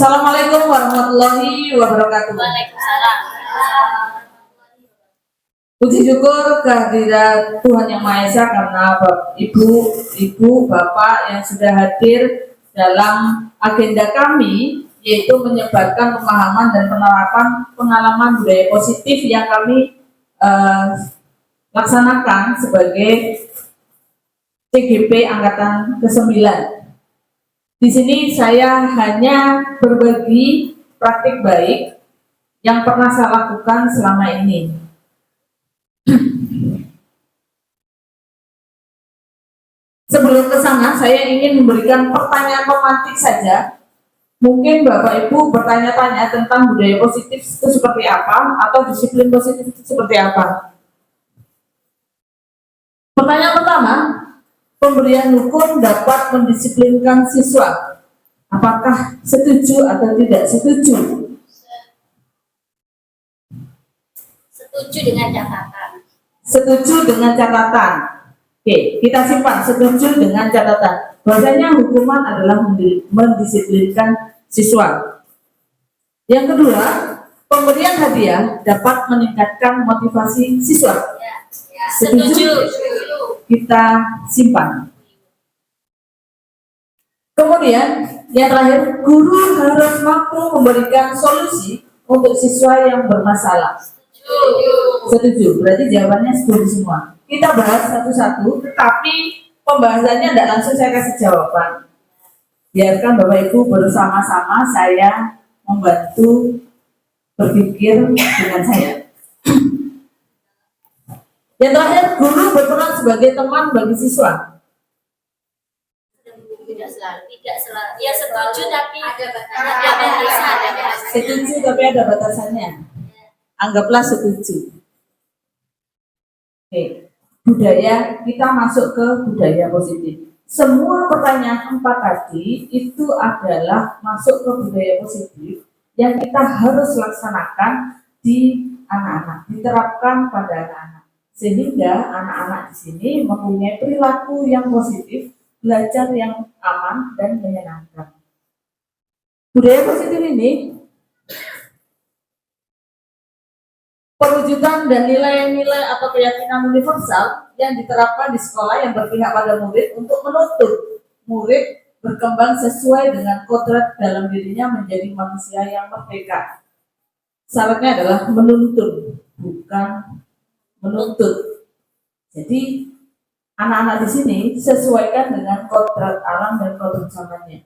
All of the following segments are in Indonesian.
Assalamualaikum warahmatullahi wabarakatuh. Waalaikumsalam. Puji syukur kehadirat Tuhan Yang Maha Esa karena Ibu, Bapak yang sudah hadir dalam agenda kami, yaitu menyebarkan pemahaman dan penerapan pengalaman budaya positif yang kami laksanakan sebagai CGP Angkatan ke-9. Di sini saya hanya berbagi praktik baik yang pernah saya lakukan selama ini. Sebelum ke sana, saya ingin memberikan pertanyaan romantik saja. Mungkin Bapak Ibu bertanya-tanya tentang budaya positif itu seperti apa, atau disiplin positif itu seperti apa. Pertanyaan pertama, pemberian hukum dapat mendisiplinkan siswa. Apakah setuju atau tidak setuju? Setuju dengan catatan. Setuju dengan catatan. Oke, kita simpan setuju dengan catatan. Bahwasanya hukuman adalah mendisiplinkan siswa. Yang kedua, pemberian hadiah dapat meningkatkan motivasi siswa. Ya. Setuju. Kita simpan. Kemudian, yang terakhir, guru harus mampu memberikan solusi untuk siswa yang bermasalah. Setuju. Berarti jawabannya setuju semua. Kita bahas satu-satu, tetapi pembahasannya tidak langsung saya kasih jawaban. Biarkan Bapak Ibu bersama-sama saya membantu berpikir dengan saya. Yang terakhir, guru berperan sebagai teman bagi siswa. Tidak selalu. Ya setuju tapi ada batasan. Setuju tapi ada batasannya. Anggaplah setuju. Oke. Budaya, kita masuk ke budaya positif. Semua pertanyaan 4 tadi itu adalah masuk ke budaya positif yang kita harus laksanakan di anak-anak, diterapkan pada anak-anak. Sehingga anak-anak di sini mempunyai perilaku yang positif, belajar yang aman dan menyenangkan. Budaya positif ini perwujudan dan nilai-nilai atau keyakinan universal yang diterapkan di sekolah yang berpihak pada murid untuk menuntut murid berkembang sesuai dengan kodrat dalam dirinya menjadi manusia yang merdeka. Syaratnya adalah menuntut, bukan menuntut. Jadi anak-anak di sini sesuaikan dengan kodrat alam dan kodrat zamannya.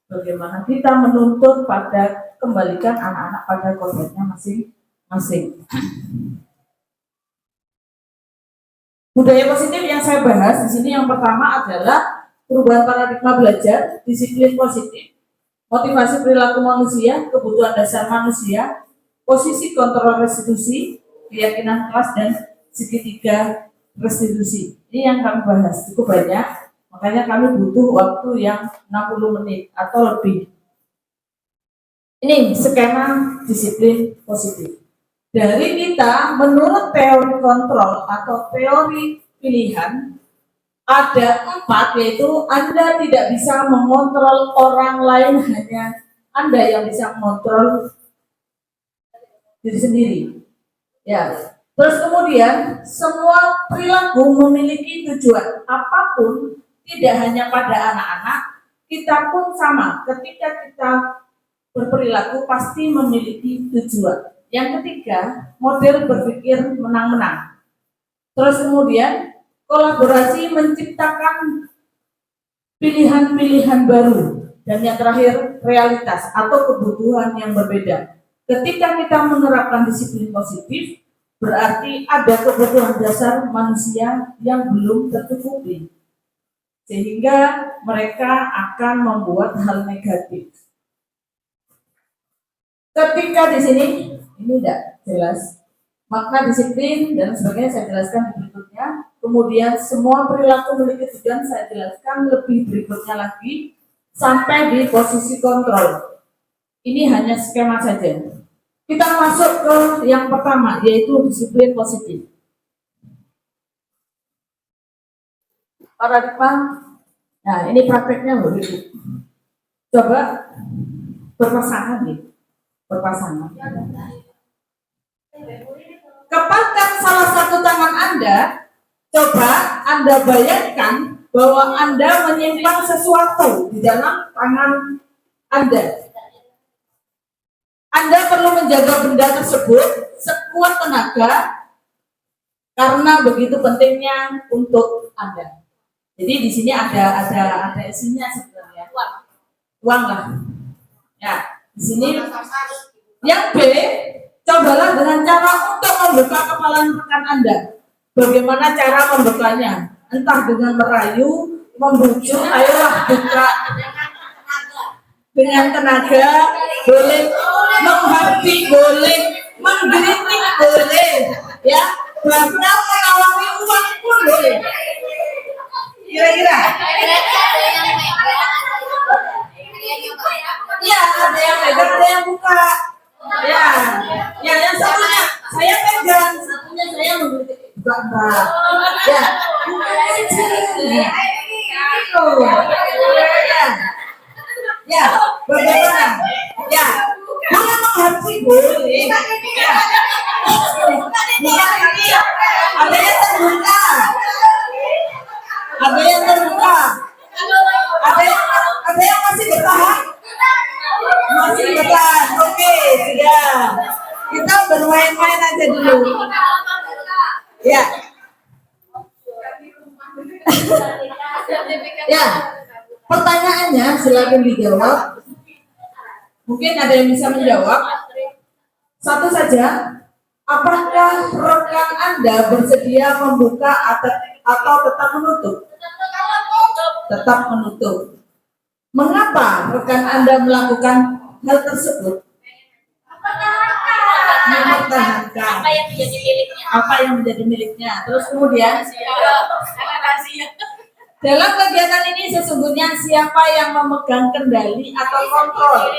Bagaimana kita menuntut pada kembalikan anak-anak pada kodratnya masing-masing. Budaya positif yang saya bahas di sini yang pertama adalah perubahan paradigma belajar, disiplin positif, motivasi perilaku manusia, kebutuhan dasar manusia, posisi kontrol restitusi, keyakinan kelas dan segitiga restitusi. Ini yang kami bahas cukup banyak, makanya kami butuh waktu yang 60 menit atau lebih. Ini skema disiplin positif. Dari kita, menurut teori kontrol atau teori pilihan, ada 4, yaitu Anda tidak bisa mengontrol orang lain, hanya Anda yang bisa mengontrol diri sendiri. Ya. Terus kemudian, semua perilaku memiliki tujuan. Apapun, tidak hanya pada anak-anak, kita pun sama. Ketika kita berperilaku pasti memiliki tujuan. Yang ketiga, model berpikir menang-menang. Terus kemudian, kolaborasi menciptakan pilihan-pilihan baru. Dan yang terakhir, realitas atau kebutuhan yang berbeda. Ketika kita menerapkan disiplin positif, berarti ada kebutuhan dasar manusia yang belum tercukupi. Sehingga mereka akan membuat hal negatif. Ketika di sini ini tidak jelas makna disiplin dan sebagainya, saya jelaskan berikutnya. Kemudian semua perilaku memiliki tujuan, saya jelaskan lebih berikutnya lagi sampai di posisi kontrol. Ini hanya skema saja. Kita masuk ke yang pertama, yaitu disiplin positif. Paradigma. Nah, ini prakteknya begitu. Coba berpasangan nih, berpasangan. Kepalkan salah satu tangan Anda, coba Anda bayangkan bahwa Anda menyimpan sesuatu di dalam tangan Anda. Anda perlu menjaga benda tersebut sekuat tenaga karena begitu pentingnya untuk Anda. Jadi di sini ada isinya sebenarnya. Uang lah. Ya, di sini yang B, cobalah dengan cara untuk membuka kepala rekan Anda. Bagaimana cara membukanya? Entah dengan merayu, membujuk, ayolah buka dengan tenaga, boleh menghati, boleh menggelitik, boleh, ya, bahkan menawangi uang pun boleh. Kira-kira? Ya, ada yang pegang, ada yang buka. Ya, yang satunya saya pegang, satunya saya menggelitik. Buka. Ya, ya, bagaimana? Ya, boleh menghati, boleh. Ya, ada yang terbuka, ada yang terbuka, ada yang masih bertahan, masih bertahan. Oke, sudah. Kita bermain-main aja dulu. Ya. Ya. Pertanyaannya silakan dijawab. Mungkin ada yang bisa menjawab. Satu saja. Apakah rekan Anda bersedia membuka atau tetap menutup? Tetap menutup. Mengapa rekan Anda melakukan hal tersebut? Mempertahankan apa yang menjadi miliknya. Terus kemudian dalam kegiatan ini sesungguhnya siapa yang memegang kendali atau kontrol?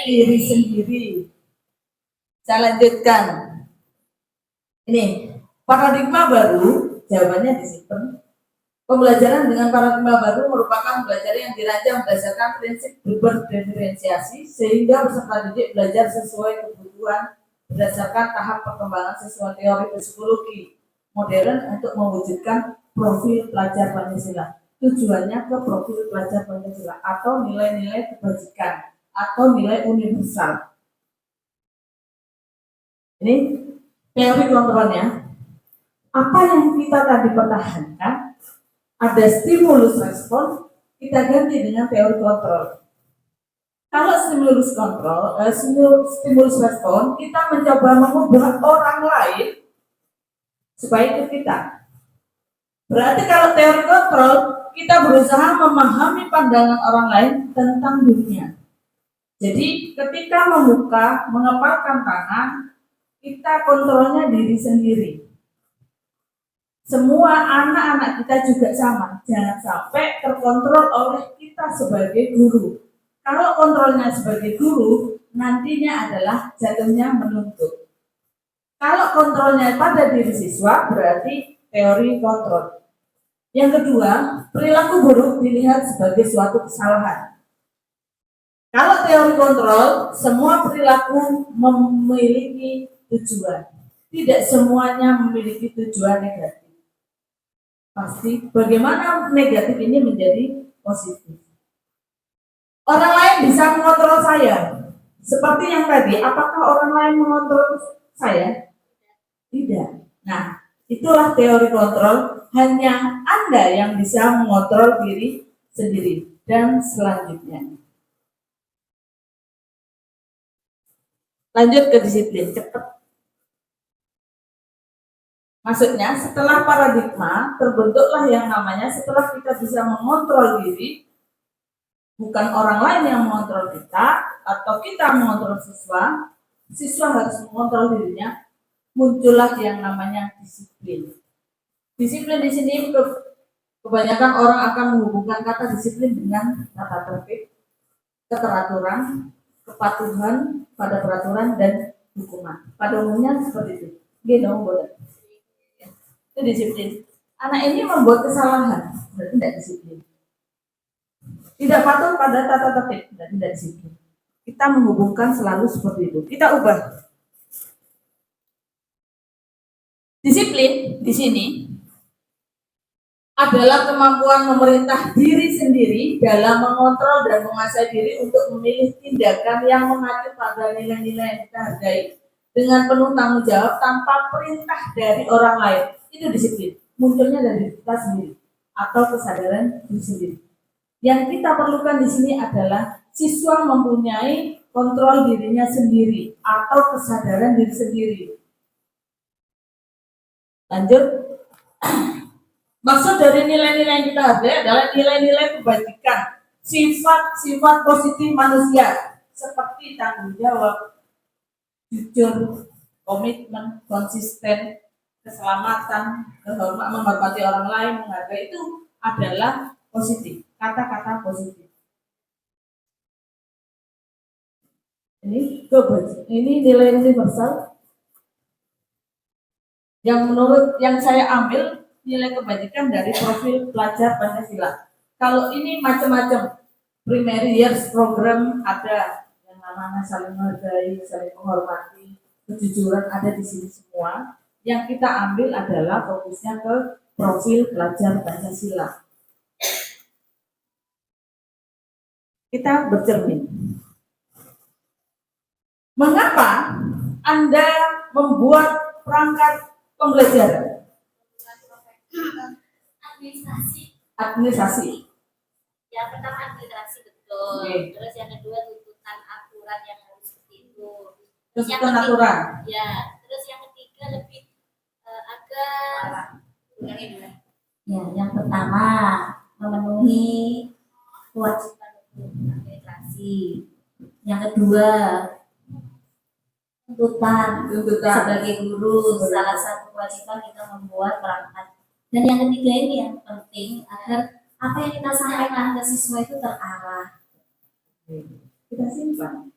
Diri sendiri. Saya lanjutkan. Ini paradigma baru, jawabannya disimpan. Pembelajaran dengan paradigma baru merupakan pembelajaran yang dirancang berdasarkan prinsip berdiferensiasi sehingga peserta didik belajar sesuai kebutuhan berdasarkan tahap perkembangan sesuai teori psikologi modern untuk mewujudkan profil pelajar Pancasila. Tujuannya ke profil pelajar Pancasila atau nilai-nilai kebajikan atau nilai universal. Ini teori kontrolnya. Apa yang kita tadi pertahankan, ada stimulus respon, kita ganti dengan teori kontrol. Kalau stimulus respon, kita mencoba mengubah orang lain supaya ikut kita. Berarti kalau teori kontrol, kita berusaha memahami pandangan orang lain tentang dunia. Jadi ketika membuka, mengepalkan tangan, kita kontrolnya diri sendiri. Semua anak-anak kita juga sama, jangan sampai terkontrol oleh kita sebagai guru. Kalau kontrolnya sebagai guru, nantinya adalah jatuhnya menuntut. Kalau kontrolnya pada diri siswa, berarti teori kontrol. Yang kedua, perilaku buruk dilihat sebagai suatu kesalahan. Kalau teori kontrol, semua perilaku memiliki tujuan. Tidak semuanya memiliki tujuan negatif. Pasti bagaimana negatif ini menjadi positif. Orang lain bisa mengontrol saya. Seperti yang tadi, apakah orang lain mengontrol saya? Tidak. Nah, itulah teori kontrol. Hanya Anda yang bisa mengontrol diri sendiri. Dan selanjutnya. Lanjut ke disiplin, cepat. Maksudnya setelah paradigma terbentuklah yang namanya setelah kita bisa mengontrol diri, bukan orang lain yang mengontrol kita atau kita mengontrol siswa, siswa harus mengontrol dirinya, muncullah yang namanya disiplin. Disiplin di sini kebanyakan orang akan menghubungkan kata disiplin dengan tata tertib, keteraturan, kepatuhan pada peraturan dan hukuman. Pada umumnya seperti itu. Gitu, boleh. Itu disiplin. Anak ini membuat kesalahan, berarti tidak disiplin. Tidak patuh pada tata tertib, berarti tidak disiplin. Kita menghubungkan selalu seperti itu. Kita ubah. Disiplin di sini adalah kemampuan memerintah diri sendiri dalam mengontrol dan menguasai diri untuk memilih tindakan yang mengacu pada nilai-nilai yang kita hargai dengan penuh tanggung jawab tanpa perintah dari orang lain. Itu disiplin. Munculnya dari kita sendiri atau kesadaran diri sendiri. Yang kita perlukan di sini adalah siswa mempunyai kontrol dirinya sendiri atau kesadaran diri sendiri. Lanjut. Maksud dari nilai-nilai yang kita hargai adalah nilai-nilai kebajikan, sifat-sifat positif manusia seperti tanggung jawab, jujur, komitmen, konsisten, keselamatan, menghormati orang lain, menghargai, itu adalah positif, kata-kata positif. Ini nilai universal yang menurut yang saya ambil nilai kebajikan dari profil pelajar Pancasila. Kalau ini macam-macam, primary years program ada yang namanya saling menghargai, saling menghormati, kejujuran ada di sini semua. Yang kita ambil adalah fokusnya ke profil pelajar Pancasila. Kita bercermin. Mengapa Anda membuat perangkat pembelajaran? Administrasi. Yang pertama administrasi, betul. Okay. Terus yang kedua tuntutan aturan yang harus seperti itu. Tuntutan aturan. Ya. Terus yang ketiga lebih agar ya, yang pertama memenuhi kewajiban administrasi. Yang kedua tuntutan sebagai guru, salah satu kewajiban kita membuat perangkat. Dan yang ketiga ini yang penting agar apa yang kita sampaikan ke siswa itu terarah. Kita simpan.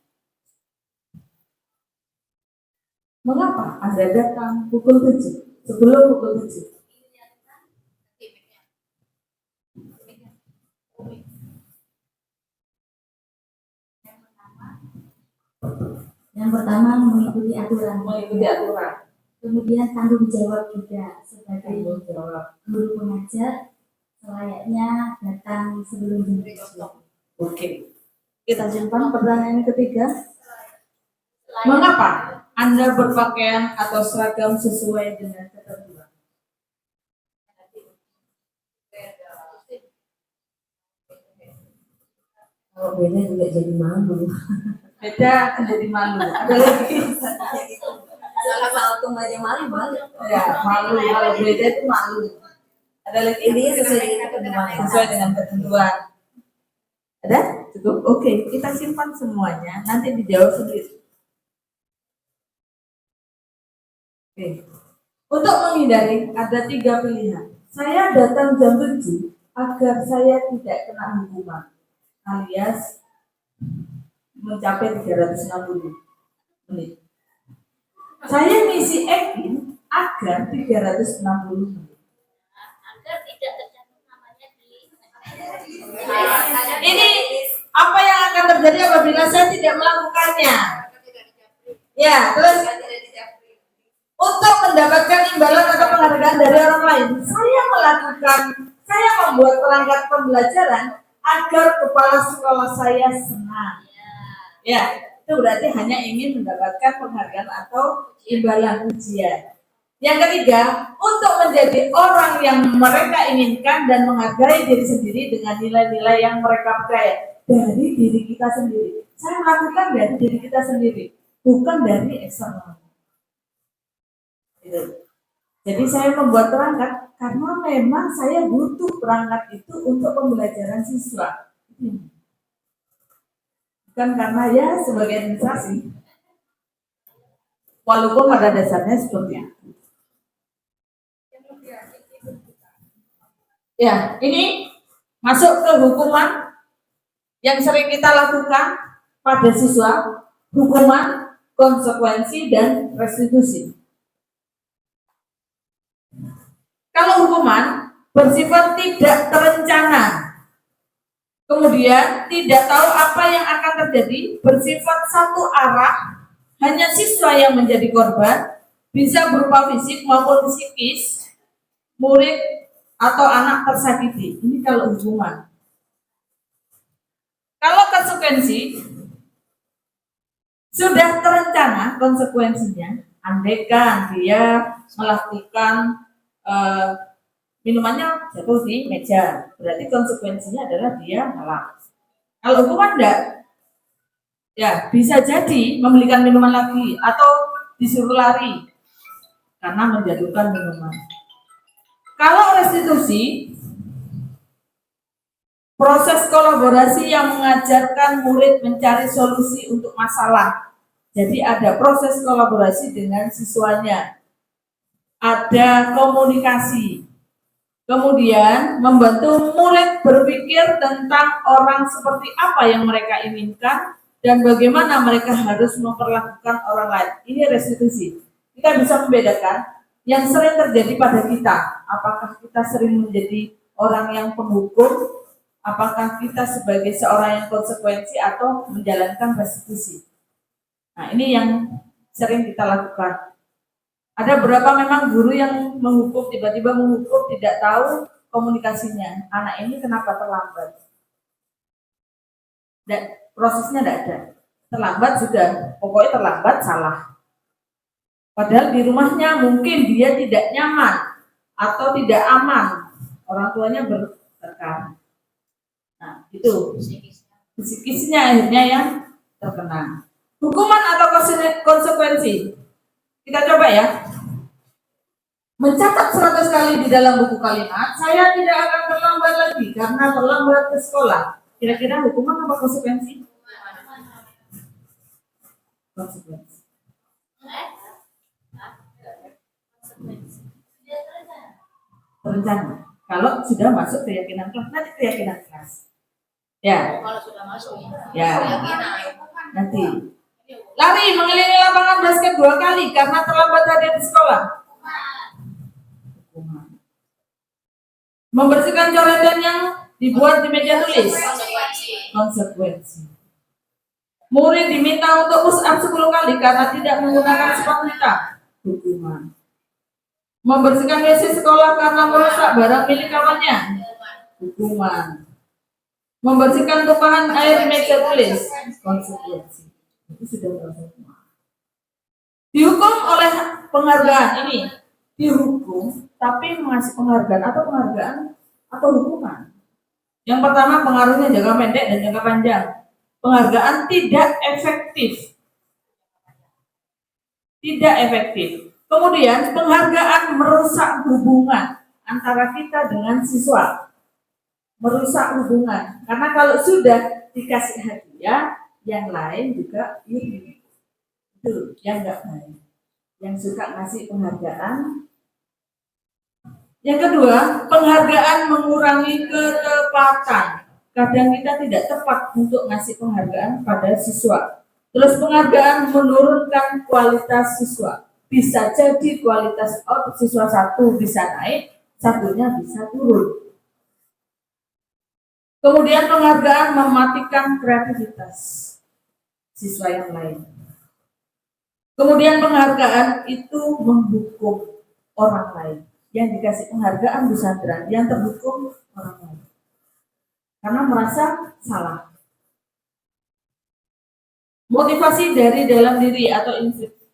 Mengapa Anda datang pukul 7 sebelum pukul 7? Yang pertama mengikuti aturan. Kemudian tanggung jawab juga sebagai guru pengajar selayaknya datang sebelum jam. Oke. Kita simpan pertanyaan yang ketiga. Mengapa Anda berpakaian atau seragam sesuai dengan ketentuan? Kalau beda juga jadi malu. Beda jadi malu. Ada lagi. Salah satu aja malu. Ya, malu. Kalau beda itu malu. Ada lagi. Ini sesuai dengan ketentuan. Sesuai dengan ketentuan. Ada? Cukup? Oke, kita simpan semuanya. Nanti dijawab sendiri. Oke. Untuk menghindari ada 3 pilihan. Saya datang jam 7 agar saya tidak kena hukuman, alias mencapai 360 menit. Saya ngisi Ekin agar 360 menit. agar tidak tercantum namanya di Ini apa yang akan terjadi apabila saya tidak melakukannya? Ya, terus untuk mendapatkan imbalan atau penghargaan dari orang lain, saya membuat perangkat pembelajaran agar kepala sekolah saya senang. Ya, itu berarti hanya ingin mendapatkan penghargaan atau imbalan ujian. Yang ketiga, untuk menjadi orang yang mereka inginkan dan menghargai diri sendiri dengan nilai-nilai yang mereka percaya dari diri kita sendiri. Saya melakukan dari diri kita sendiri, bukan dari eksternal. Jadi saya membuat perangkat karena memang saya butuh perangkat itu untuk pembelajaran siswa. Bukan karena ya sebagai administrasi. Walaupun pada dasarnya seperti itu. Ya, ini masuk ke hukuman yang sering kita lakukan pada siswa, hukuman, konsekuensi, dan restitusi. Kalau hukuman bersifat tidak terencana, Kemudian tidak tahu apa yang akan terjadi, bersifat satu arah, hanya siswa yang menjadi korban, bisa berupa fisik maupun psikis, murid atau anak tersakiti. Ini kalau hukuman. Kalau konsekuensi, sudah terencana konsekuensinya, andaikan dia melakukan minumannya jatuh di meja, berarti konsekuensinya adalah dia ngalah. Kalau hukuman enggak, ya bisa jadi membelikan minuman lagi atau disuruh lari karena menjatuhkan minuman. Kalau restitusi, proses kolaborasi yang mengajarkan murid mencari solusi untuk masalah. Jadi ada proses kolaborasi dengan siswanya, ada komunikasi, kemudian membantu murid berpikir tentang orang seperti apa yang mereka inginkan dan bagaimana mereka harus memperlakukan orang lain. Ini restitusi. Kita bisa membedakan yang sering terjadi pada kita. Apakah kita sering menjadi orang yang penghukum, apakah kita sebagai seorang yang konsekuensi atau menjalankan restitusi. Nah, ini yang sering kita lakukan. Ada beberapa memang guru yang menghukum, tiba-tiba menghukum, tidak tahu komunikasinya. Anak ini kenapa terlambat? Dan prosesnya tidak ada. Terlambat sudah, pokoknya terlambat salah. Padahal di rumahnya mungkin dia tidak nyaman atau tidak aman. Orang tuanya bertengkar. Nah, itu psikisnya akhirnya yang terkena. Hukuman atau konsekuensi? Kita coba ya. Mencatat 100 kali di dalam buku kalimat, saya tidak akan terlambat lagi karena terlambat ke sekolah. Kira-kira hukuman apa konsekuensi? Konsekuensi. Rencana. Kalau sudah masuk keyakinan kelas, nanti keyakinan kelas. Ya. Kalau sudah masuk Ya. Nanti. Lari mengelilingi lapangan basket 2 kali karena terlambat hadir di sekolah. Membersihkan coretan yang dibuat di meja tulis. Konsekuensi. Murid diminta untuk push up 10 kali karena tidak menggunakan sepatu hitam. Hukuman. Membersihkan WC sekolah karena merusak barang milik kawannya. Hukuman. Membersihkan tumpahan air di meja tulis. Konsekuensi. Itu sudah hukuman. Dihukum oleh penghargaan ini. Dihukum tapi mengasih penghargaan atau hukuman. Yang pertama pengaruhnya jangka pendek dan jangka panjang. Penghargaan tidak efektif. Tidak efektif. Kemudian penghargaan merusak hubungan antara kita dengan siswa. Merusak hubungan. Karena kalau sudah dikasih hadiah, yang lain juga iri. Itu yang enggak baik. Yang suka ngasih penghargaan. Yang kedua, penghargaan mengurangi ketepatan. Kadang kita tidak tepat untuk ngasih penghargaan pada siswa. Terus penghargaan menurunkan kualitas siswa. Bisa jadi kualitas siswa satu bisa naik, satunya bisa turun. Kemudian penghargaan mematikan kreativitas siswa yang lain. Kemudian penghargaan itu menghukum orang lain. Yang dikasih penghargaan Bu Sandra, yang terhukum orang lain. Karena merasa salah. Motivasi dari dalam diri atau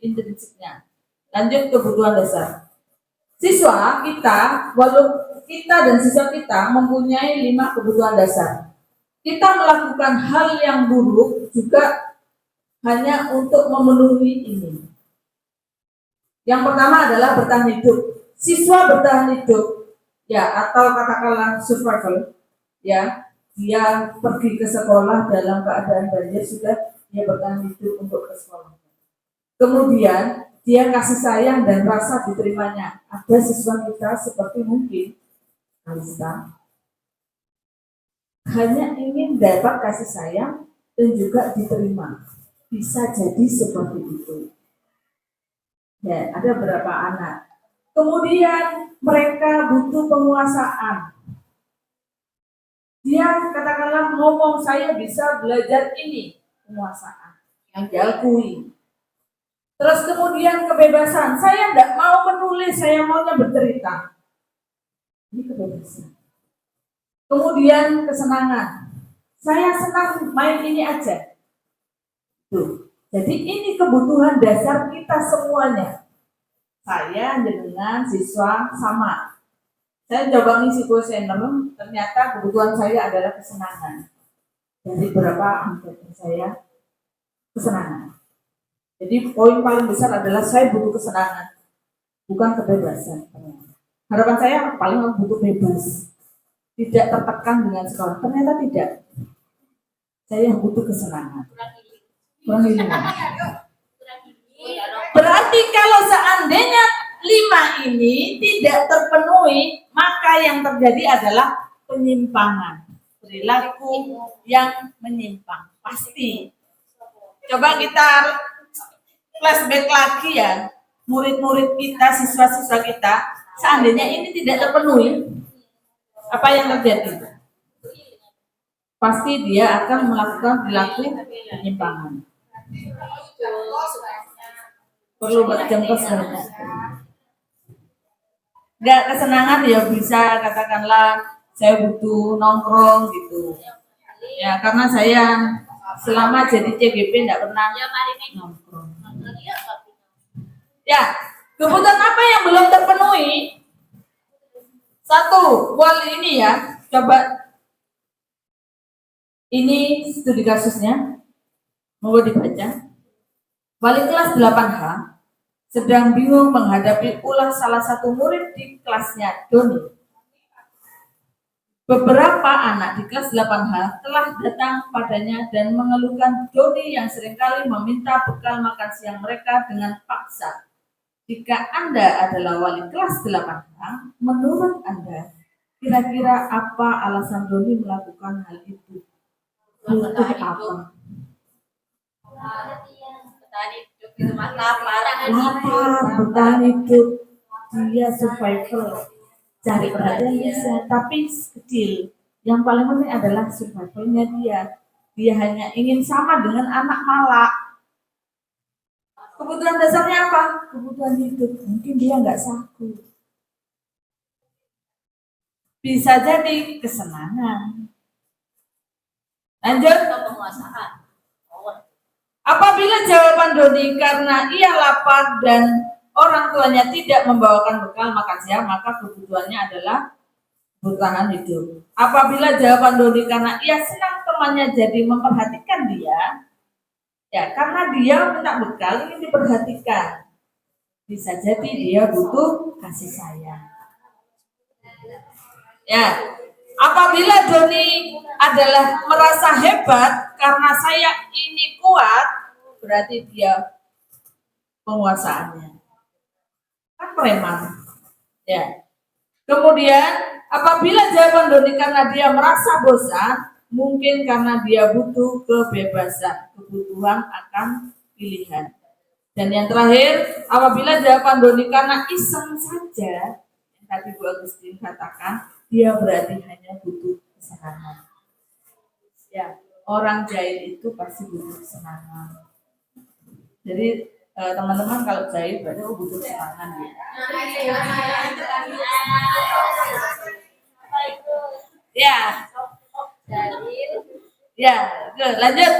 intrinsiknya. Lanjut kebutuhan dasar. Siswa kita, walaupun kita dan siswa kita mempunyai 5 kebutuhan dasar. Kita melakukan hal yang buruk juga hanya untuk memenuhi ini. Yang pertama adalah bertahan hidup. Siswa bertahan hidup, ya atau katakanlah survival, ya dia pergi ke sekolah dalam keadaan banjir sudah dia bertahan hidup untuk ke sekolah. Kemudian dia kasih sayang dan rasa diterimanya. Ada siswa kita seperti mungkin Kalista hanya ingin dapat kasih sayang dan juga diterima. Bisa jadi seperti itu. Ya, ada beberapa anak. Kemudian mereka butuh penguasaan. Dia katakanlah ngomong, saya bisa belajar ini, penguasaan yang diakui. Terus kemudian kebebasan, saya tidak mau menulis, saya maunya bercerita. Ini kebebasan. Kemudian kesenangan, saya senang main ini aja. Tuh. Jadi ini kebutuhan dasar kita semuanya. Saya dengan siswa sama. Saya coba ngisi kuesioner, ternyata kebutuhan saya adalah kesenangan. Dari berapa angkatan saya kesenangan. Jadi poin paling besar adalah saya butuh kesenangan, bukan kebebasan. Harapan saya paling butuh bebas, tidak tertekan dengan sekolah. Ternyata tidak. Saya butuh kesenangan. Kurang ini. Berarti kalau seandainya 5 ini tidak terpenuhi, maka yang terjadi adalah penyimpangan, perilaku yang menyimpang. Pasti. Coba kita flashback lagi ya, murid-murid kita, siswa-siswa kita, seandainya ini tidak terpenuhi, apa yang terjadi? Pasti dia akan melakukan perilaku penyimpangan. Perlu berjengkos banyak. Nggak kesenangan ya bisa katakanlah saya butuh nongkrong gitu. Ya karena saya selama jadi CGP nggak pernah nongkrong. Ya, kebutuhan apa yang belum terpenuhi? Satu, wali ini ya, coba ini studi kasusnya, mau dibaca. Wali kelas 8H sedang bingung menghadapi ulah salah satu murid di kelasnya, Doni. Beberapa anak di kelas 8H telah datang padanya dan mengeluhkan Doni yang seringkali meminta bekal makan siang mereka dengan paksa. Jika Anda adalah wali kelas 8H, menurut Anda, kira-kira apa alasan Doni melakukan hal itu? Butuh apa? Lapar, bertahan hidup, dia survival, cari perhatian bisa, tapi kecil. Yang paling penting adalah survivalnya dia. Dia hanya ingin sama dengan anak malak. Kebutuhan dasarnya apa? Kebutuhan hidup. Mungkin dia nggak sanggup. Bisa jadi kesenangan. Lanjut ke penguasaan. Apabila jawaban Doni karena ia lapar dan orang tuanya tidak membawakan bekal makan siang, maka kebutuhannya adalah bertahan hidup. Apabila jawaban Doni karena ia senang temannya jadi memperhatikan dia, ya karena dia minta bekal ingin diperhatikan. Bisa jadi dia butuh kasih sayang. Ya, apabila Doni adalah merasa hebat karena saya ini kuat, berarti dia penguasaannya. Kan preman. Ya. Kemudian apabila jawaban Doni karena dia merasa bosan, mungkin karena dia butuh kebebasan, kebutuhan akan pilihan. Dan yang terakhir, apabila jawaban Doni karena iseng saja, yang tadi Bu Agustin katakan, dia berarti hanya butuh kesenangan. Ya, orang jahil itu pasti butuh kesenangan. Jadi teman-teman kalau jahil berarti butuh kesenangan ya. Ya. Ya, lanjut.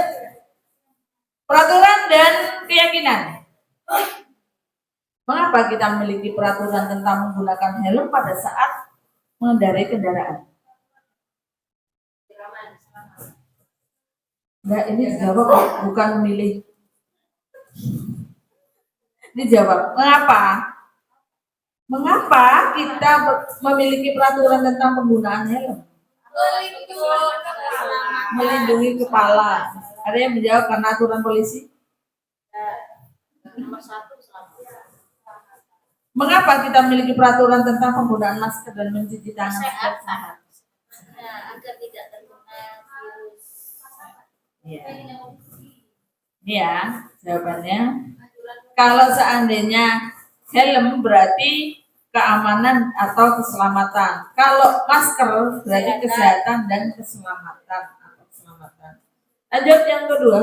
Peraturan dan keyakinan. Mengapa kita memiliki peraturan tentang menggunakan helm pada saat mengendarai kendaraan? Enggak, ini dijawab bukan memilih. Dijawab, mengapa? Mengapa kita memiliki peraturan tentang penggunaan helm? Melindungi kepala. Ada yang menjawab karena aturan polisi? Mengapa kita memiliki peraturan tentang penggunaan masker dan mencuci tangan setiap saat? Agar tidak terkena virus. Ya. Ya, jawabannya kalau seandainya helm berarti keamanan atau keselamatan. Kalau masker berarti kesehatan dan keselamatan atau keselamatan. Lanjut yang kedua,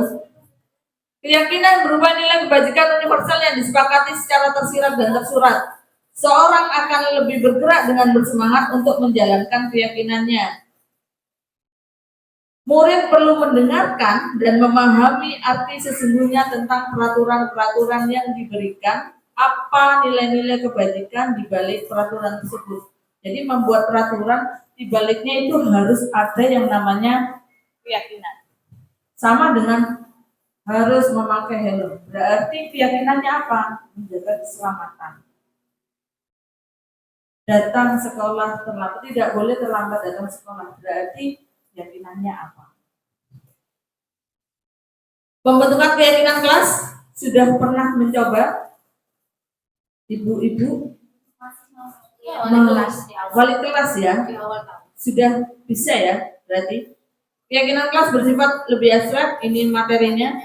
keyakinan berupa nilai kebajikan universal yang disepakati secara tersirat dan tersurat. Seorang akan lebih bergerak dengan bersemangat untuk menjalankan keyakinannya. Murid perlu mendengarkan dan memahami arti sesungguhnya tentang peraturan-peraturan yang diberikan, apa nilai-nilai kebajikan di balik peraturan tersebut. Jadi membuat peraturan di baliknya itu harus ada yang namanya keyakinan. Sama dengan harus memakai helm. Berarti keyakinannya apa? Menjaga keselamatan. Datang sekolah terlambat, tidak boleh terlambat datang sekolah. Berarti keyakinannya apa? Pembentukan keyakinan kelas sudah pernah mencoba? Ibu-ibu wali kelas ya? Sudah bisa ya? Berarti keyakinan kelas bersifat lebih abstrak, ini materinya.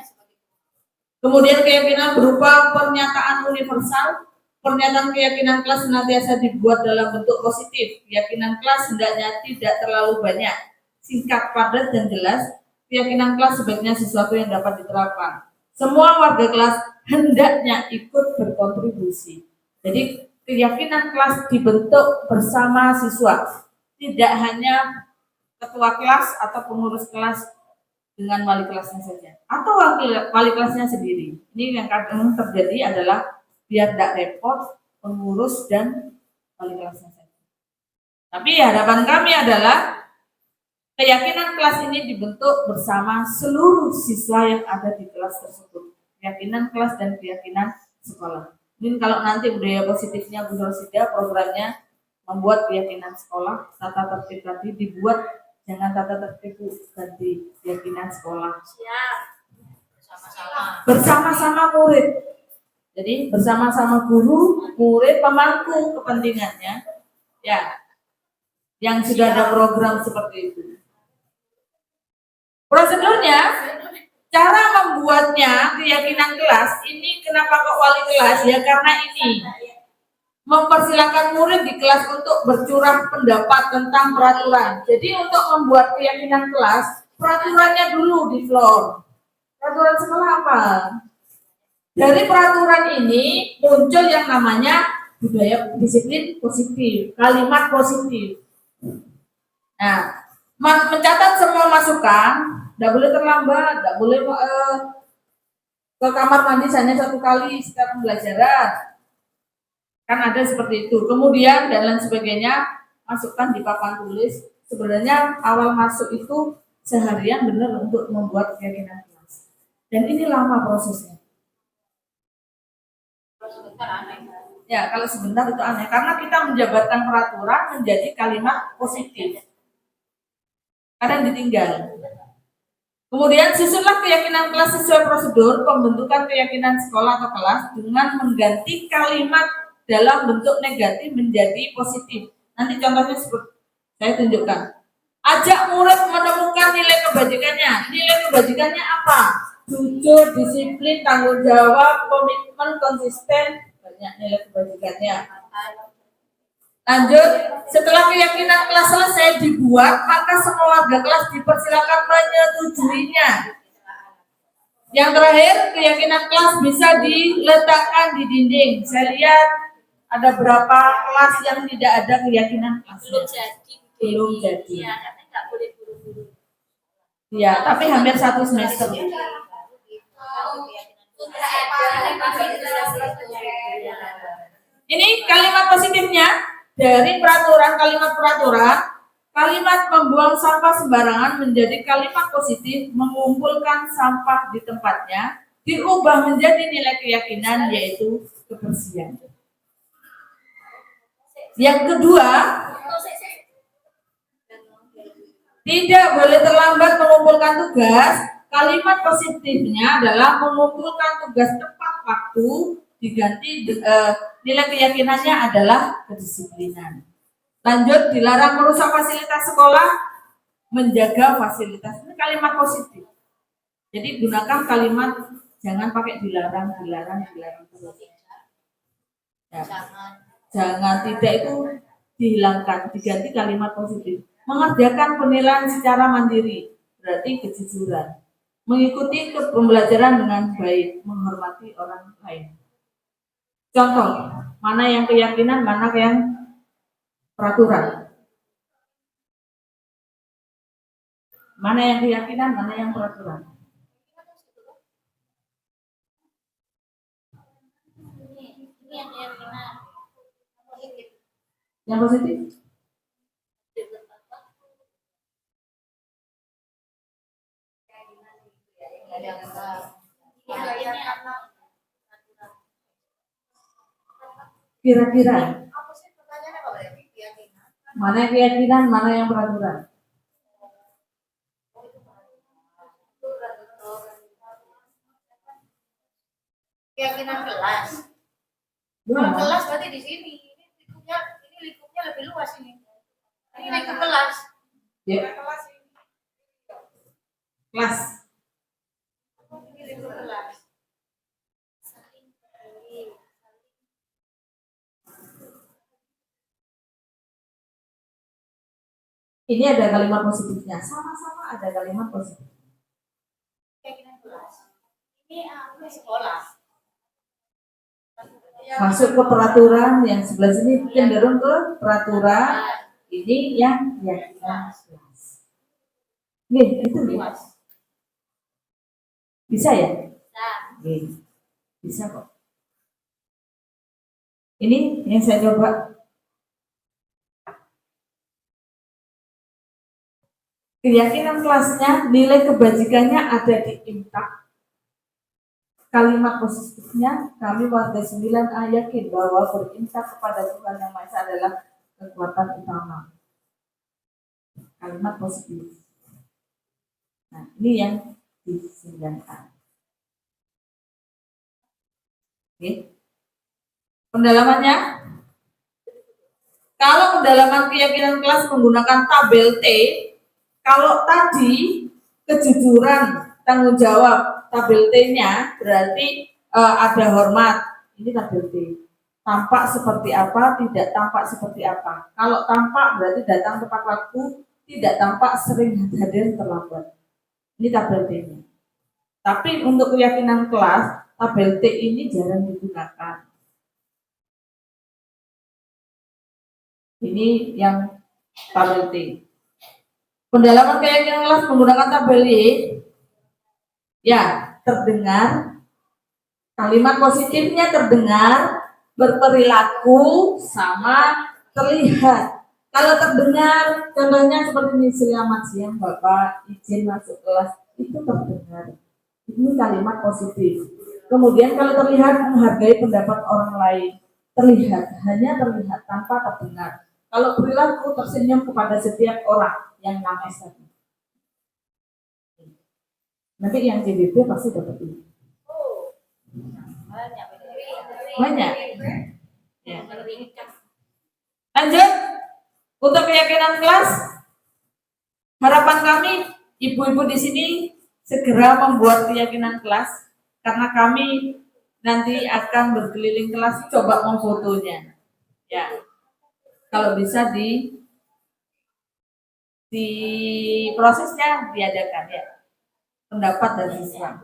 Kemudian keyakinan berupa pernyataan universal. Pernyataan keyakinan kelas senantiasa dibuat dalam bentuk positif. Keyakinan kelas hendaknya tidak terlalu banyak, singkat, padat, dan jelas. Keyakinan kelas sebaiknya sesuatu yang dapat diterapkan. Semua warga kelas hendaknya ikut berkontribusi. Jadi keyakinan kelas dibentuk bersama siswa, tidak hanya ketua kelas atau pengurus kelas dengan wali kelasnya saja, atau wali kelasnya sendiri. Ini yang kadang terjadi adalah biar tidak repot pengurus dan wali kelasnya saja. Tapi harapan kami adalah keyakinan kelas ini dibentuk bersama seluruh siswa yang ada di kelas tersebut. Keyakinan kelas dan keyakinan sekolah. Mungkin kalau nanti budaya positifnya Bu Rosida, programnya membuat keyakinan sekolah, tata tertib tadi dibuat, jangan tata tertib ganti keyakinan sekolah. Siap. Bersama-sama murid. Jadi bersama-sama guru, murid, pemangku kepentingannya, ya, yang sudah ada program seperti itu. Prosedurnya, cara membuatnya keyakinan kelas ini kenapa kok wali kelas ya, karena ini mempersilakan murid di kelas untuk bercurah pendapat tentang peraturan. Jadi untuk membuat keyakinan kelas, peraturannya dulu di floor. Peraturan sekolah apa? Dari peraturan ini muncul yang namanya budaya disiplin positif, kalimat positif. Nah, mencatat semua masukan, tidak boleh terlambat, tidak boleh ke kamar mandi hanya 1 kali setiap pembelajaran. Kan ada seperti itu. Kemudian dan lain sebagainya, masukkan di papan tulis. Sebenarnya awal masuk itu seharian benar untuk membuat keyakinan kelas. Dan ini lama prosesnya. Ya, kalau sebentar itu aneh karena kita menjabarkan peraturan menjadi kalimat positif. Kadang ditinggal. Kemudian susunlah keyakinan kelas sesuai prosedur pembentukan keyakinan sekolah atau kelas dengan mengganti kalimat dalam bentuk negatif menjadi positif. Nanti contohnya seperti saya tunjukkan. Ajak murid menemukan nilai kebajikannya. Nilai kebajikannya apa? Jujur, disiplin, tanggung jawab, komitmen, konsisten, banyak nilai kebajikannya. Lanjut, setelah keyakinan kelas selesai dibuat, maka semua warga kelas dipersilakan menyetujuinya. Yang terakhir, keyakinan kelas bisa diletakkan di dinding. Saya lihat ada berapa kelas yang tidak ada keyakinan kelas. Belum jadi. Ya, karena nggak boleh buru-buru. Ya, tapi hampir 1 semester. Ini kalimat positifnya dari kalimat membuang sampah sembarangan menjadi kalimat positif, mengumpulkan sampah di tempatnya, diubah menjadi nilai keyakinan yaitu kebersihan. Yang kedua, tidak boleh terlambat mengumpulkan tugas. Kalimat positifnya adalah mengumpulkan tugas tepat waktu, diganti nilai keyakinannya adalah kedisiplinan. Lanjut, dilarang merusak fasilitas sekolah, menjaga fasilitas. Ini kalimat positif. Jadi gunakan kalimat, jangan pakai dilarang terus. Ya. Jangan tidak itu dihilangkan, diganti kalimat positif. Mengerjakan penilaian secara mandiri, berarti kejujuran. Mengikuti pembelajaran dengan baik, menghormati orang lain. Contoh, mana yang keyakinan, mana yang peraturan. Mana yang keyakinan, mana yang peraturan. Ini yang keyakinan. Yang positif? Kira-kira mana yang keyakinan, mana yang peraturan? Keyakinan kelas. Gimana? Kalau kelas berarti di sini. Ini lingkupnya lebih luas ini. Ini lingkup kelas. Ya. Kelas ini. Kelas. Ini lingkup kelas. Ini ada kalimat positifnya, sama-sama ada kalimat positif. Keyakinan kelas. Ini sekolah. Masuk ke peraturan yang sebelah sini cenderung ke peraturan. Ini yang keyakinan kelas. Nih, itu nih. Bisa ya? Nih, bisa kok. Ini yang saya coba. Keyakinan kelasnya, nilai kebajikannya ada di imtak. Kalimat positifnya, kami warga 9A yakin bahwa berinfak kepada Tuhan Yang Maha Esa adalah kekuatan utama. Kalimat positif. Nah, ini yang di 9A. Oke. Pendalamannya, kalau pendalaman keyakinan kelas menggunakan tabel T, kalau tadi kejujuran, tanggung jawab, tabel T-nya berarti ada hormat. Ini tabel T. Tampak seperti apa, tidak tampak seperti apa. Kalau tampak berarti datang tepat waktu, tidak tampak sering hadir terlambat. Ini tabel T-nya. Tapi untuk keyakinan kelas, tabel T ini jarang digunakan. Ini yang tabel T. Pendalaman keyakinan kelas menggunakan tabel Y, ya terdengar, kalimat positifnya terdengar, berperilaku, sama terlihat. Kalau terdengar, contohnya seperti ini, selamat siang Bapak, izin masuk kelas, itu terdengar. Ini kalimat positif. Kemudian kalau terlihat, menghargai pendapat orang lain, terlihat, hanya terlihat tanpa terdengar. Kalau perilaku, tersenyum kepada setiap orang. Yang 6S tadi. Nanti yang CBB pasti dapat ini. Banyak. Ya. Lanjut. Untuk keyakinan kelas, harapan kami ibu-ibu di sini segera membuat keyakinan kelas karena kami nanti akan berkeliling kelas coba memfotonya. Ya. Kalau bisa di prosesnya diadakan ya, pendapat dan siswa.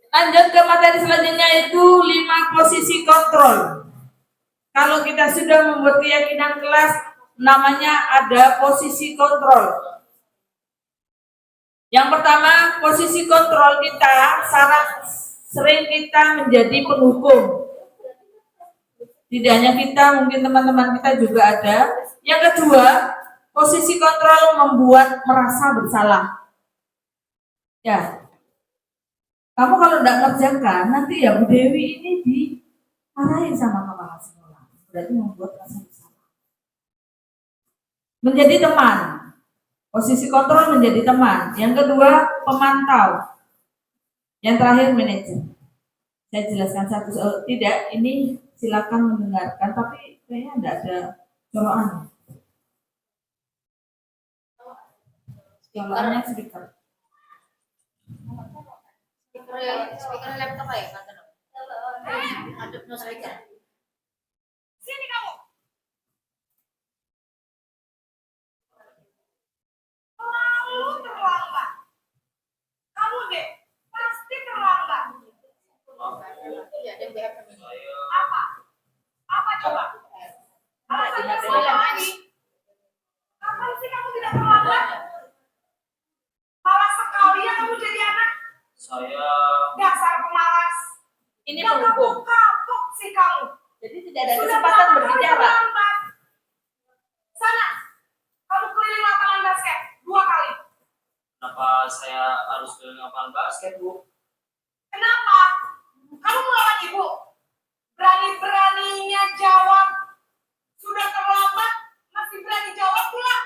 Lanjut ke materi selanjutnya itu 5 posisi kontrol. Kalau kita sudah membuat keyakinan kelas, namanya ada posisi kontrol. Yang pertama, posisi kontrol kita sering kita menjadi penghukum. Tidak hanya kita, mungkin teman-teman kita juga ada. Yang kedua, posisi kontrol membuat merasa bersalah. Ya, kamu kalau tidak ngerjakan, nanti ya Bu Dewi ini dimarahin sama kepala sekolah. Berarti membuat rasa bersalah. Menjadi teman. Posisi kontrol menjadi teman. Yang kedua, pemantau. Yang terakhir, manajer. Saya jelaskan satu. Tidak, ini silakan mendengarkan, tapi kayaknya tidak ada colokannya. Colokannya speaker. Speaker laptop ya, kata dong. Ada no speaker. Ya, ada yang BF ini. Saya Apa coba? Alasannya apa lagi? Kapan sih kamu tidak terlambat? Malas sekali ya kamu jadi anak. saya Dasar pemalas. Ini Gak menghukum. kapok sih kamu. Jadi tidak ada Sudah kesempatan berapa kali berbicara. terlambat? Sana, kamu keliling lapangan basket 2 kali. kenapa saya harus ke lapangan basket, Bu? Kenapa? Kamu melawan ibu. Berani-beraninya jawab. Sudah terlambat, masih berani jawab pula.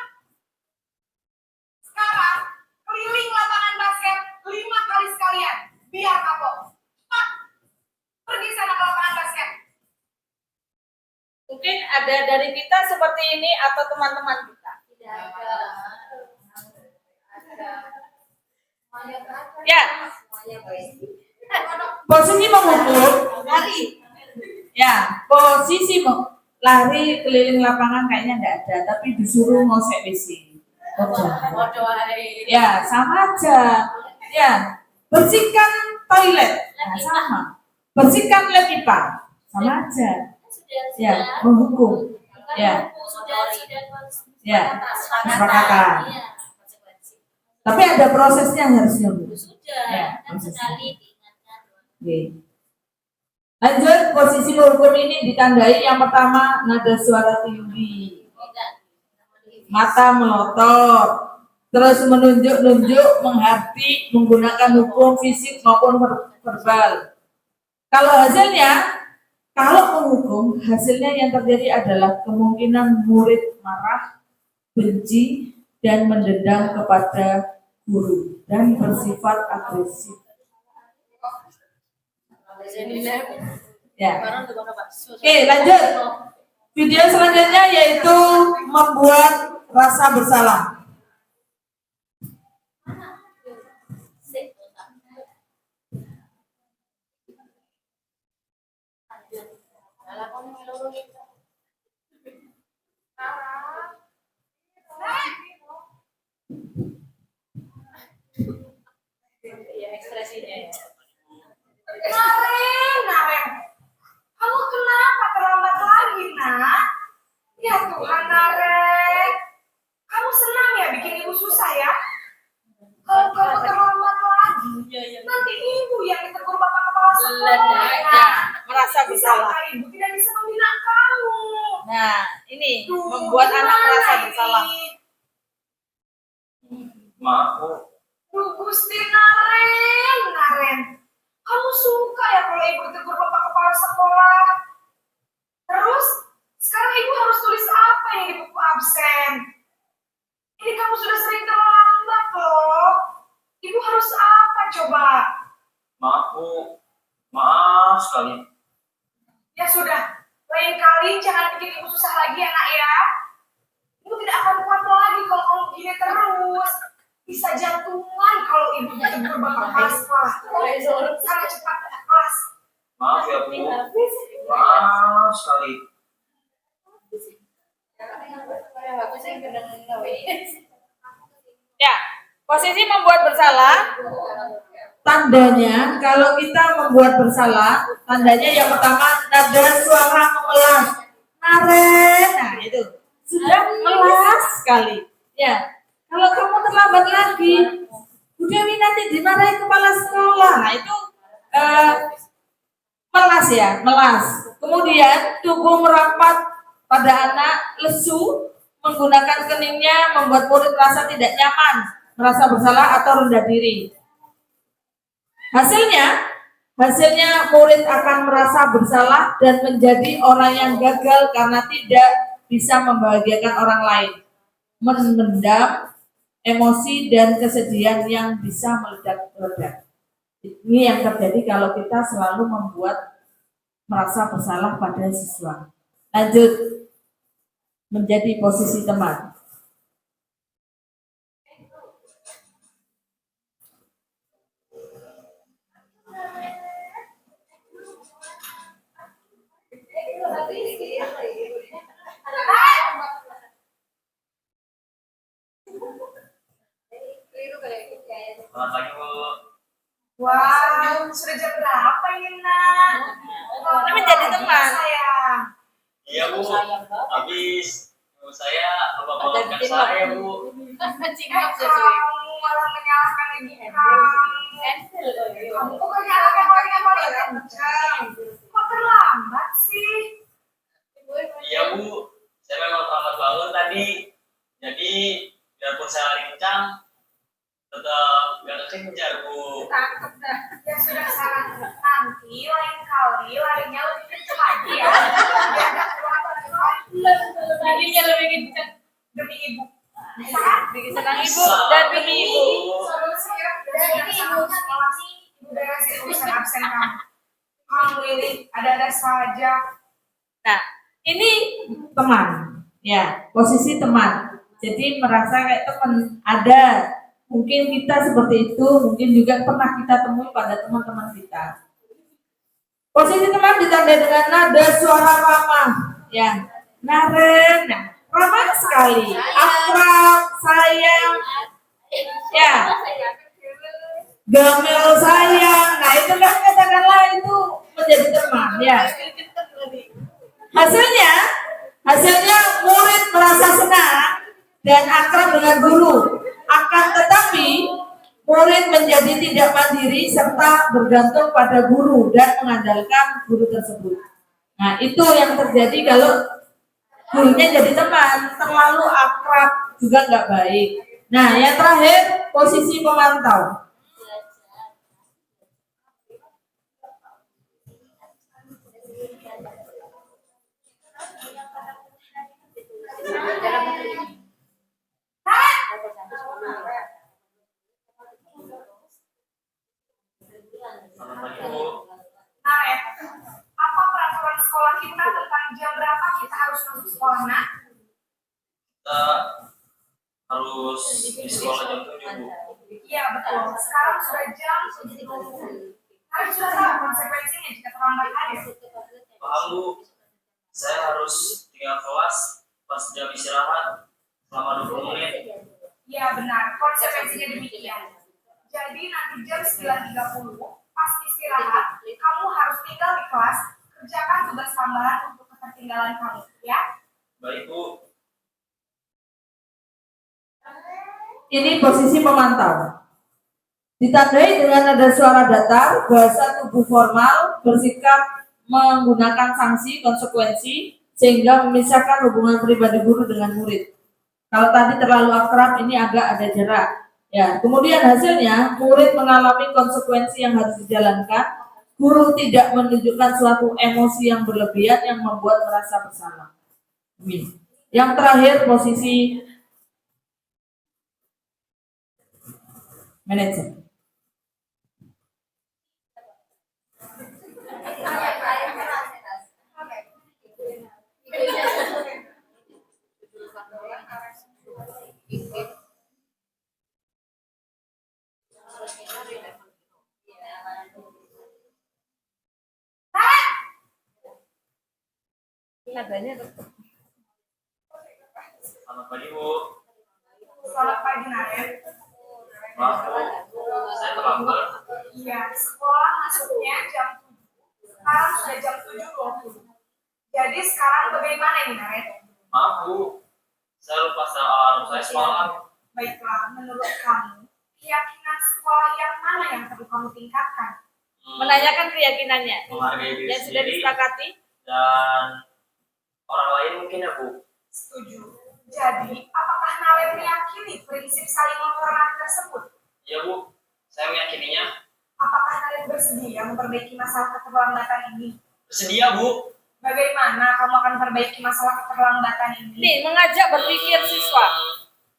Sekarang, keliling lapangan basket 5 kali sekalian. Biar kapok. Cepat. Pergi sana ke lapangan basket. Mungkin ada dari kita seperti ini atau teman-teman kita. Tidak ada. Ya, posisi mengukur lari. Ya, posisi lari keliling lapangan kayaknya enggak ada, tapi disuruh ngosek WC. Bodoh aja. Ya, sama aja. Ya, bersihkan toilet. Nah, sama. Bersihkan lab IPA. Sama aja. Ya, menghukum. Ya. Sudah Ya, kesepakatan. Iya, konsekuensi. Tapi ada prosesnya harusnya, Bu. Sudah, Ya, kan proses. sekali diingatkan. Oke. Lanjut, posisi menghukum ini ditandai yang pertama nada suara tinggi, mata melotot, terus menunjuk-nunjuk, menghati, menggunakan hukum fisik maupun verbal. Kalau menghukum, hasilnya yang terjadi adalah kemungkinan murid marah, benci, dan mendendam kepada guru dan bersifat agresif. Ya. Oke, lanjut. Video selanjutnya yaitu membuat rasa bersalah. Ya, ekspresinya ya. Naren. Kamu kenapa terlambat lagi, nak? Ya Tuhan, Naren. Kamu senang ya bikin ibu susah ya? Kalau kamu terlambat lagi, nanti ibu yang ditegur bapak kepala sekolah. Merasa bersalah. Disangka ibu tidak bisa membina kamu. Nah, ini Duh, membuat anak gimana merasa ini? bersalah. Maaf, Bu. Duh, Gusti Naren. Kamu suka ya kalau ibu ditegur bapak kepala sekolah? Terus, sekarang ibu harus tulis apa yang di buku absen? Ini kamu sudah sering terlambat loh. Ibu harus apa coba? Maaf, Bu. Maaf sekali. Ya sudah, lain kali jangan bikin ibu susah lagi ya nak ya. Ibu tidak akan kuat lagi kalau kamu begini terus. Bisa jantungan kalau ibu ditegur bapak kepala sekolah. Sana cepat ke kelas. Maaf ya, Bu. Maaf sekali. Ya, posisi membuat bersalah. Tandanya kalau kita membuat bersalah, tandanya yang pertama nada suara memelas. Naren, nah itu sudah melas sekali. Ya, kalau kamu terlambat lagi, Bu Dewi nanti dimarahi kepala sekolah. Nah itu melas ya, melas. Kemudian tubuh merapat pada anak, lesu, menggunakan keningnya membuat murid merasa tidak nyaman, merasa bersalah atau rendah diri. Hasilnya murid akan merasa bersalah dan menjadi orang yang gagal karena tidak bisa membahagiakan orang lain, memendam emosi dan kesedihan yang bisa meledak-ledak. Ini yang terjadi kalau kita selalu membuat merasa bersalah pada siswa. Lanjut, menjadi posisi teman. Selamat pagi, Bu. Wah, sudah jam berapa ini nak? Iya Bu, habis ibu saya bapak-bapak saya Bu. Cingap Kamu malah menyalahkan ibu kamu. Kamu kok menyalahkan orang yang paling kencang? Kok terlambat sih? Iya Bu, saya memang terlambat bangun tadi. Jadi biarpun saya lari kencang, tetap gak kekejar Bu. Takut dah. Ya sudah salah. Nanti lain kali larinya lebih kencang lagi ya. Biar gak keluar lagi. Bikinnya lebih kenceng. Demi ibu. Bikin senang ibu Bisa, dan demi ibu. Solusinya udah ibu beresin urusan absen kamu. Kamu ini ada-ada saja. Nah, ini teman, ya, posisi teman. Jadi merasa kayak teman ada. Mungkin kita seperti itu, mungkin juga pernah kita temui pada teman-teman kita. Posisi teman ditandai dengan nada suara ramah, ya, Naren, nah, ramah sekali, akrab, sayang, ya, gamel sayang. Nah, itu kan katakanlah itu menjadi teman, ya. Hasilnya murid merasa senang dan akrab dengan guru. Akan tetapi murid menjadi tidak mandiri serta bergantung pada guru dan mengandalkan guru tersebut. Nah, itu yang terjadi kalau gurunya jadi teman, terlalu akrab juga nggak baik. Nah, yang terakhir posisi pemantau. Selamat pagi Bu. Naret, apa peraturan sekolah kita tentang jam berapa kita harus masuk sekolah, nak? Kita harus di sekolah jam 7 Bu. Iya betul. Sekarang sudah jam 7. Kalian sudah tahu konsekuensinya jika terlambat hadir. Paham Bu, saya harus tinggal kelas pas jam istirahat selama 20 menit. Iya benar, konsekuensinya demikian. Jadi nanti jam 9.30 pas istirahat, kamu harus tinggal di kelas, kerjakan tugas tambahan untuk ketertinggalan kamu, ya? Baik Bu. Ini posisi pemantau. Ditandai dengan nada suara datar, bahasa tubuh formal, bersikap menggunakan sanksi, konsekuensi, sehingga memisahkan hubungan pribadi guru dengan murid. Kalau tadi terlalu akrab, ini agak ada jarak. Ya, kemudian hasilnya murid mengalami konsekuensi yang harus dijalankan. Guru tidak menunjukkan suatu emosi yang berlebihan yang membuat merasa bersalah. Yang terakhir posisi manajer. Selamat pagi Bu. Selamat pagi, Naret. Maaf Bu, saya terlambat. Iya, sekolah masuknya jam 7. Sekarang sudah jam 7.20. Jadi sekarang bagaimana ini, Naret? Maaf Bu, saya lupa setel alarm saya semalam. Baiklah, menurut kamu, keyakinan sekolah yang mana yang perlu kamu tingkatkan? Menanyakan keyakinannya Menghargai diri yang sudah sendiri disepakati. dan orang lain mungkin ya Bu. Setuju. Jadi, apakah Naret meyakini prinsip saling menghormati tersebut? Iya Bu, saya meyakininya. Apakah Naret bersedia memperbaiki masalah keterlambatan ini? Bersedia Bu. Bagaimana kamu akan perbaiki masalah keterlambatan ini? Nih, mengajak berpikir siswa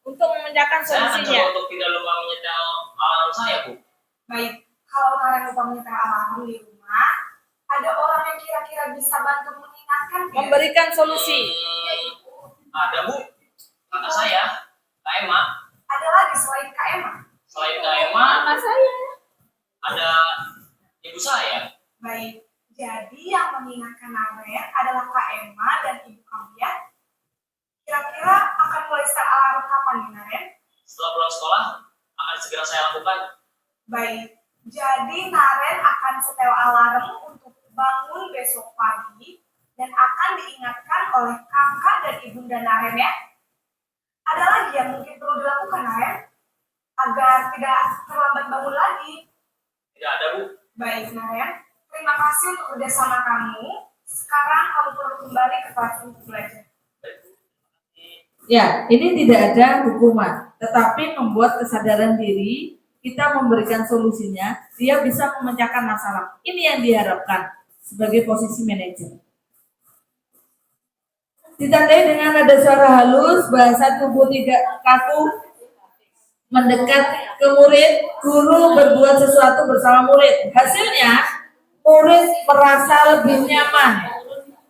untuk memecahkan Saya akan solusinya. coba untuk tidak lupa menyetel alarm saya Bu. Baik, kalau Naret lupa menyetel alarm di rumah, ada orang yang kira-kira bisa bantu mengingatkan tidak? Memberikan solusi. Ada Bu, kakak saya, Kak Emma. Ada lagi selain Kak Emma? Selain Kak Emma, ada ibu saya. Baik, jadi yang mengingatkan Naret adalah Kak Emma dan ibu kamu ya. Kira-kira akan mulai start alarm kapan nih, Naret? Setelah pulang sekolah, akan segera saya lakukan. Baik, jadi Naren akan setel alarm untuk bangun besok pagi dan akan diingatkan oleh kakak dan ibunda Naren ya. Ada lagi yang mungkin perlu dilakukan Naren agar tidak terlambat bangun lagi. Tidak ada, Bu. Baik Naren, terima kasih untuk kerjasama kamu. Sekarang kamu perlu kembali ke kelas untuk belajar. Baik, Bu. Ya, ini tidak ada hukuman, tetapi membuat kesadaran diri, kita memberikan solusinya, dia bisa memecahkan masalah. Ini yang diharapkan sebagai posisi manajer. Ditandai dengan nada suara halus, bahasa tubuh tidak kaku, mendekat ke murid, guru berbuat sesuatu bersama murid. Hasilnya, murid merasa lebih nyaman,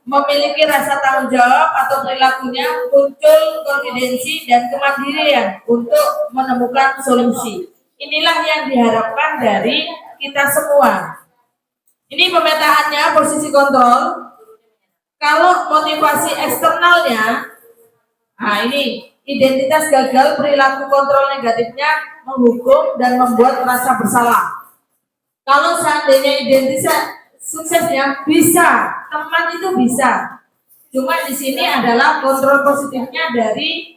memiliki rasa tanggung jawab atau perilakunya, muncul konfidensi dan kemandirian untuk menemukan solusi. Inilah yang diharapkan dari kita semua. Ini pemetaannya, posisi kontrol. Kalau motivasi eksternalnya, nah ini identitas gagal, perilaku kontrol negatifnya menghukum dan membuat merasa bersalah. Kalau seandainya identitas suksesnya bisa, teman itu bisa. Cuma di sini adalah kontrol positifnya dari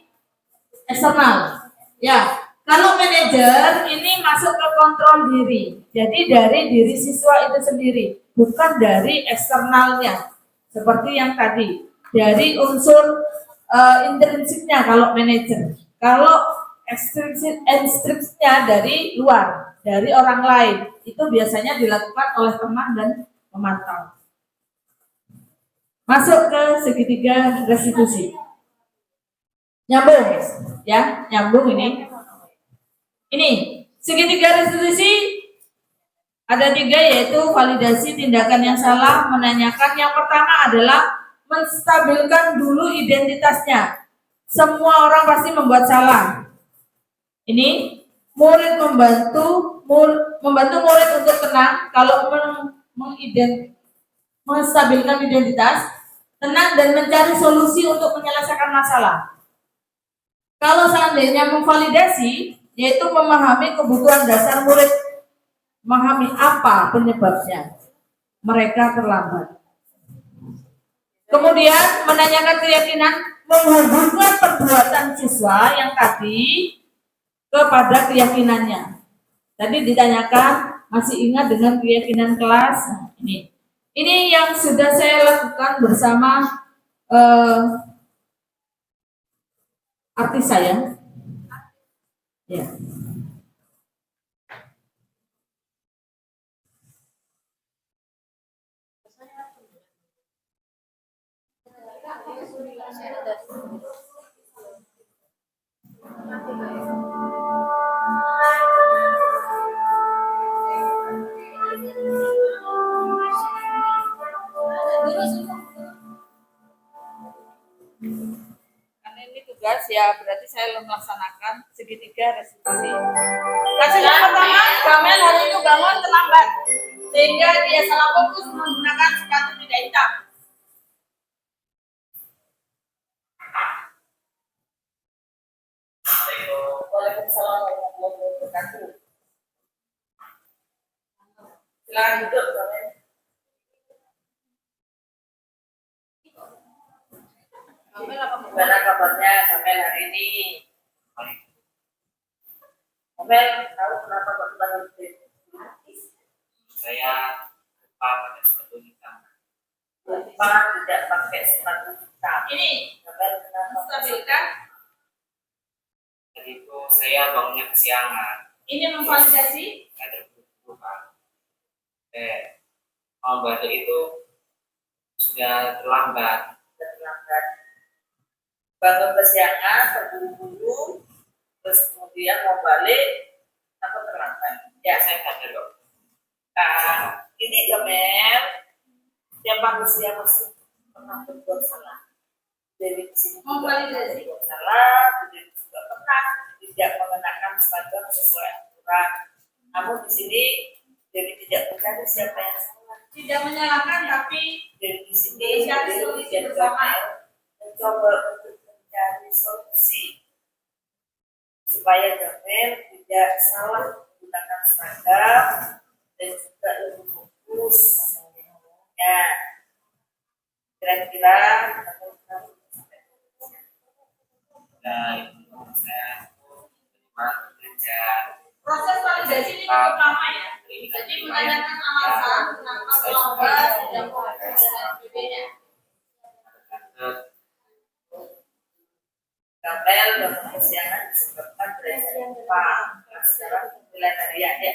eksternal. Ya, kalau manajer ini masuk ke kontrol diri. Jadi dari diri siswa itu sendiri, bukan dari eksternalnya. Seperti yang tadi, dari unsur intrinsiknya kalau manajer. Kalau ekstrinsiknya dari luar, dari orang lain, itu biasanya dilakukan oleh teman dan memantau. Masuk ke segitiga restitusi. Nyambung, ya, nyambung ini. Ini segitiga restitusi ada 3, yaitu validasi tindakan yang salah, menanyakan. Yang pertama adalah menstabilkan dulu identitasnya. Semua orang pasti membuat salah. Ini murid membantu murid untuk tenang. Kalau menstabilkan identitas, tenang dan mencari solusi untuk menyelesaikan masalah. Kalau seandainya memvalidasi, yaitu memahami kebutuhan dasar murid, memahami apa penyebabnya mereka terlambat. Kemudian menanyakan keyakinan, menghubungkan perbuatan siswa yang tadi kepada keyakinannya. Tadi ditanyakan, masih ingat dengan keyakinan kelas? Nah, ini yang sudah saya lakukan bersama artis saya. Ya. Karena ini tugas ya, berarti saya melaksanakan segitiga restitusi. Kasus yang pertama, Gamel hari itu bangun terlambat sehingga dia salah fokus menggunakan sepatu tidak hitam. Waalaikumsalam warahmatullahi wabarakatuh. Silakan duduk, Gamel. Gamel, apa gimana kabarnya Gamel hari ini? Gamel, tahu kenapa kok bangun Saya lupa pakai sepatu hitam. lupa tidak pakai sepatu hitam. Ini Gamel kenapa stabilkan? Tadi itu saya bangunnya kesiangan. Ini memvalidasi? Ada lupa. Membantu itu sudah terlambat. Bangun kesiangan, terburu-buru, terus kemudian mau balik atau terlambat. Ya, Saya sadar kok. nah, ini Gamel, yang manusia masih pernah berbuat salah. Dari sini memvalidasi berbuat salah, kemudian juga pernah tidak mengenakan seragam sesuai aturan. Namun di sini jadi tidak mencari siapa yang salah. Tidak menyalahkan, tapi dari di sini mencari solusi bersama. Mencoba untuk mencari solusi supaya Gamel tidak salah menggunakan seragam dan juga lebih fokus ngomongnya. Kira-kira dan saya terima kerja Proses validasi ini cukup lama ya. Jadi menanyakan alasan kenapa kelompok tidak mau dan sebagainya. Kapel dan kesiangan disebabkan belajar Jepang. Sekarang nilai harian ya.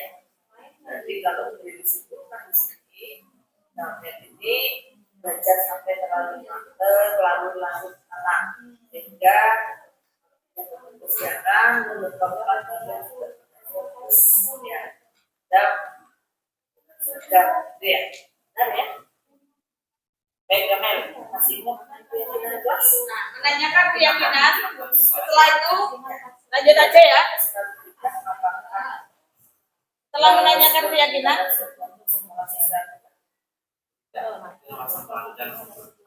Jadi kalau disebutkan di sini, kapel ini belajar sampai terlalu larut anak sehingga kesiangan menyebabkan belajar fokus ya. Dan sudah ya, benar ya. Baik, Kamel, masih ingat keyakinan kelas? Nah, menanyakan keyakinan. Setelah itu lanjut aja ya. Setelah menanyakan keyakinan,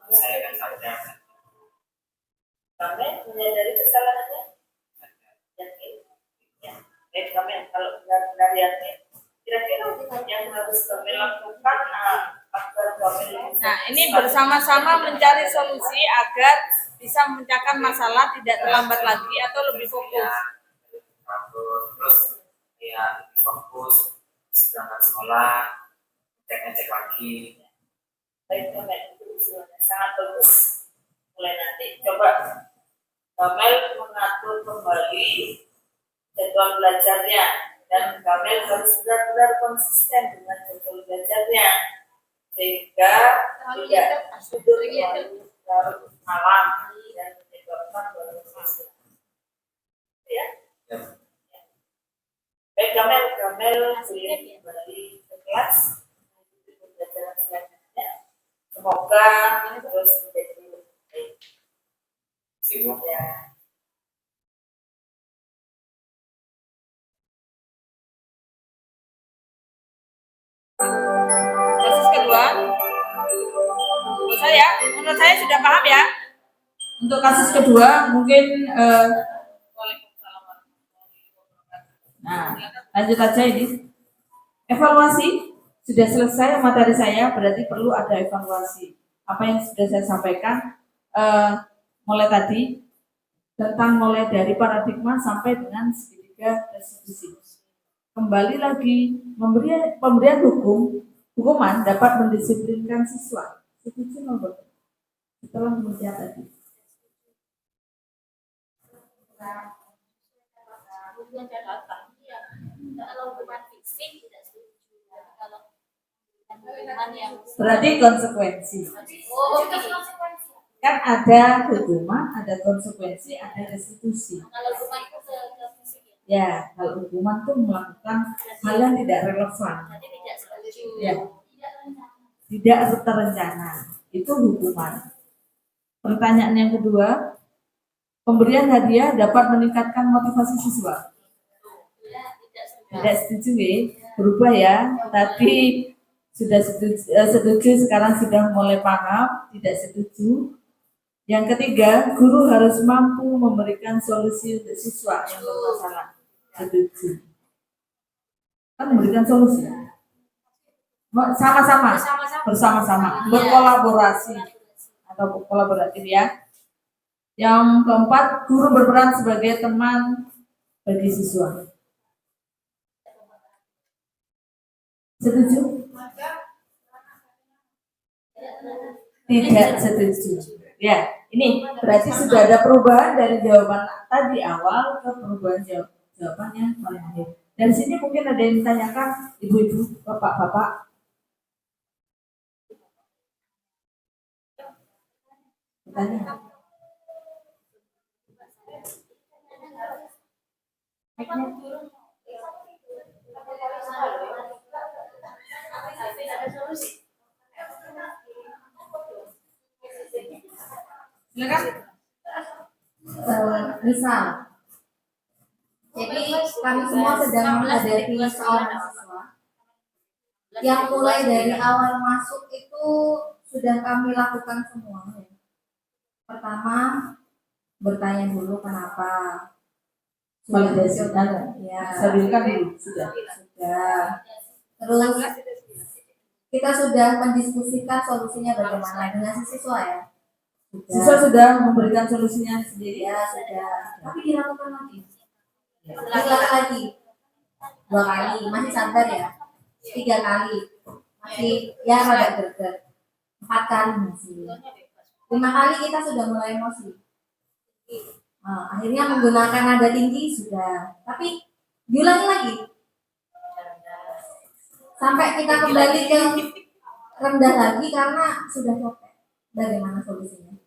saya akan saja Kamel menyadari kesalahannya. Yakin? Ya. Baik, Kamel, kalau benar-benar yakin, kira-kira yang harus Kamel lakukan agar Kamel nah ini bersama-sama mencari solusi agar bisa memecahkan masalah tidak terlambat lagi atau lebih fokus. terus ya fokus sedangkan sekolah cek lagi. baik Kamel, itu usulannya sangat bagus. Mulai nanti coba Kamel mengatur kembali jadwal belajarnya dan Kamel harus benar-benar konsisten dengan jadwal belajarnya sehingga tidak tidur terlalu larut malam dan menyebabkan bosan. Ya. Ya. Baik Kamel boleh kembali ke kelas pembelajaran selanjutnya. Semoga terus menjadi baik. Sibuk. Ya. Kasus kedua, menurut saya sudah paham ya. Untuk kasus kedua mungkin nah lanjut aja ini. Evaluasi sudah selesai materi saya, berarti perlu ada evaluasi. Apa yang sudah saya sampaikan mulai tadi tentang mulai dari paradigma sampai dengan segitiga restitusi. Kembali lagi pemberian hukuman dapat mendisiplinkan siswa. Setuju nggak? Setelah mengucap tadi. Kalau hukuman fisik tidak setuju. Kalau hukuman yang Berarti konsekuensi. Kan ada hukuman, ada konsekuensi, ada restitusi. kalau hukuman itu ke fisik ya. Ya, kalau hukuman tuh melakukan hal yang tidak relevan, Berarti tidak setuju. ya, tidak terencana, itu hukuman. Pertanyaan yang kedua, pemberian hadiah dapat meningkatkan motivasi siswa. Tidak setuju ya, berubah ya. Tadi sudah setuju, sekarang sudah mulai paham, tidak setuju. Yang ketiga, guru harus mampu memberikan solusi untuk siswa yang bermasalah. Setuju. Kan memberikan solusi. Bersama-sama, berkolaborasi atau kolaboratif ya. Yang keempat, guru berperan sebagai teman bagi siswa. Setuju? Tidak setuju. Ya, ini berarti sudah ada perubahan dari jawaban tadi awal ke perubahan jawaban yang paling akhir. Dari sini mungkin ada yang ditanyakan, ibu-ibu, bapak-bapak. Tanya. Silakan. Misal, jadi kami semua sedang menghadapi seorang siswa yang mulai dari awal masuk itu sudah kami lakukan semua. Pertama, bertanya dulu kenapa. Validasi Ya, stabilikan dulu sudah. Terus kita sudah mendiskusikan solusinya bagaimana dengan si siswa ya. Siswa sudah memberikan solusinya sendiri. Ya sudah. Tapi dilakukan lagi. Dilakukan lagi. 2 kali, masih sabar ya. 3 kali, masih ya rada greget. 4 kali masih. 5 kali kita sudah mulai emosi. Akhirnya menggunakan nada tinggi sudah. Tapi diulangi lagi. Sampai kita kembali ke rendah lagi karena sudah capek. Bagaimana solusinya?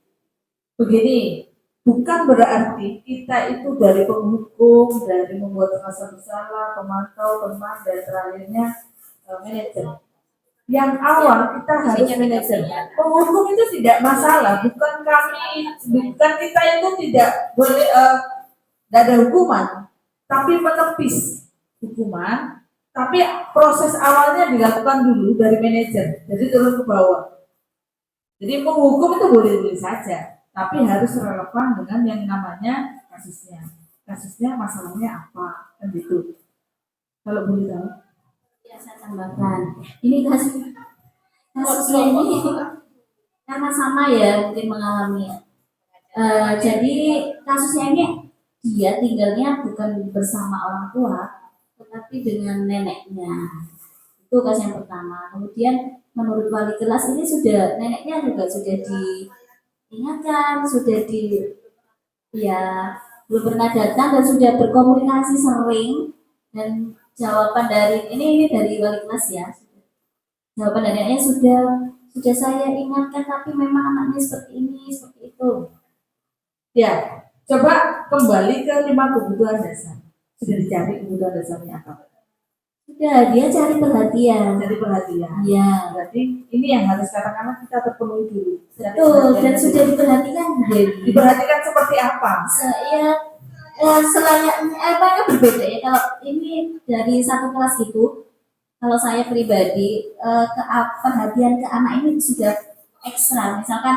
Begini, bukan berarti kita itu dari penghukum, dari membuat rasa bersalah, pemantau, teman, dan terakhirnya manajer. Yang awal kita harus manajer. Penghukum itu tidak masalah, bukan kita itu tidak boleh tidak ada hukuman, tapi menepis hukuman. Tapi proses awalnya dilakukan dulu dari manajer, jadi turun ke bawah. Jadi menghukum itu boleh-boleh saja, tapi harus relevan dengan yang namanya kasusnya. Kasusnya masalahnya apa, kan gitu. Kalau boleh tahu. Ya saya tambahkan. Ini kasusnya ini karena sama ya mungkin mengalami. Jadi kasusnya ini dia tinggalnya bukan bersama orang tua, tetapi dengan neneknya. Itu kasus yang pertama. Kemudian menurut wali kelas ini sudah neneknya juga sudah diingatkan, sudah ya belum pernah datang dan sudah berkomunikasi sering, dan jawaban dari ini dari wali kelas ya. Jawaban dari neneknya sudah saya ingatkan, tapi memang anaknya seperti ini, seperti itu. Ya, coba kembali ke 5 kebutuhan dasar. Sudah dicari kebutuhan dasarnya apa? Sudah, dia cari perhatian. Cari perhatian. Ya, Berarti ini yang harus katakanlah kita terpenuhi dulu. Cari betul. perhatian. Dan sudah diperhatikan, Dewi. Diperhatikan seperti apa? Selayaknya mereka berbeda ya. Kalau ini dari satu kelas itu, kalau saya pribadi perhatian ke anak ini sudah ekstra. Misalkan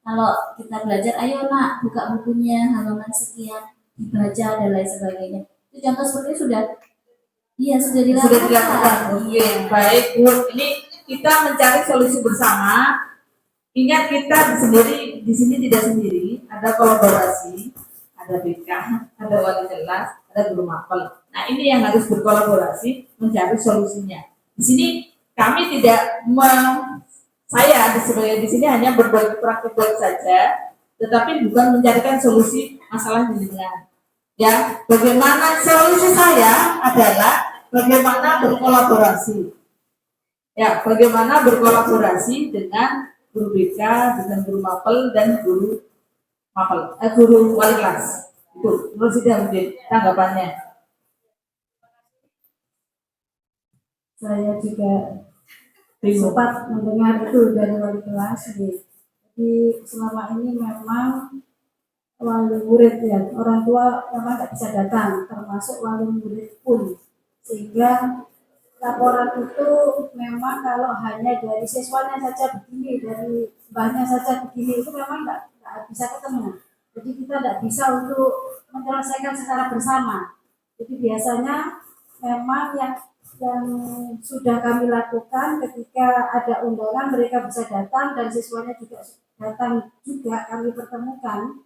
kalau kita belajar, ayo nak buka bukunya halaman sekian, dibaca dan lain sebagainya. Itu contoh seperti itu sudah dilakukan. Sudah dilakukan. Oke, baik Bu. Ini kita mencari solusi bersama. Ingat kita sendiri di sini tidak sendiri, ada kolaborasi, ada BK, ada wali kelas, ada guru mapel. Nah, ini yang harus berkolaborasi mencari solusinya. Di sini kami tidak saya sebagai di sini hanya berbagi praktik saja, tetapi bukan mencarikan solusi masalah jenengan. Ya, bagaimana solusi saya adalah bagaimana berkolaborasi. Ya, bagaimana berkolaborasi dengan guru BK, dengan guru mapel dan guru wali kelas. Itu, menurut saya mungkin tanggapannya. Saya juga sempat mendengar itu dari wali kelas. Jadi selama ini memang wali murid ya, orang tua memang tidak bisa datang, termasuk wali murid pun, sehingga laporan itu memang kalau hanya dari siswanya saja begini, dari mbahnya saja begini, itu memang tidak bisa ketemu. Jadi kita tidak bisa untuk menyelesaikan secara bersama. Jadi biasanya memang yang sudah kami lakukan ketika ada undangan mereka bisa datang dan siswanya juga datang juga, kami pertemukan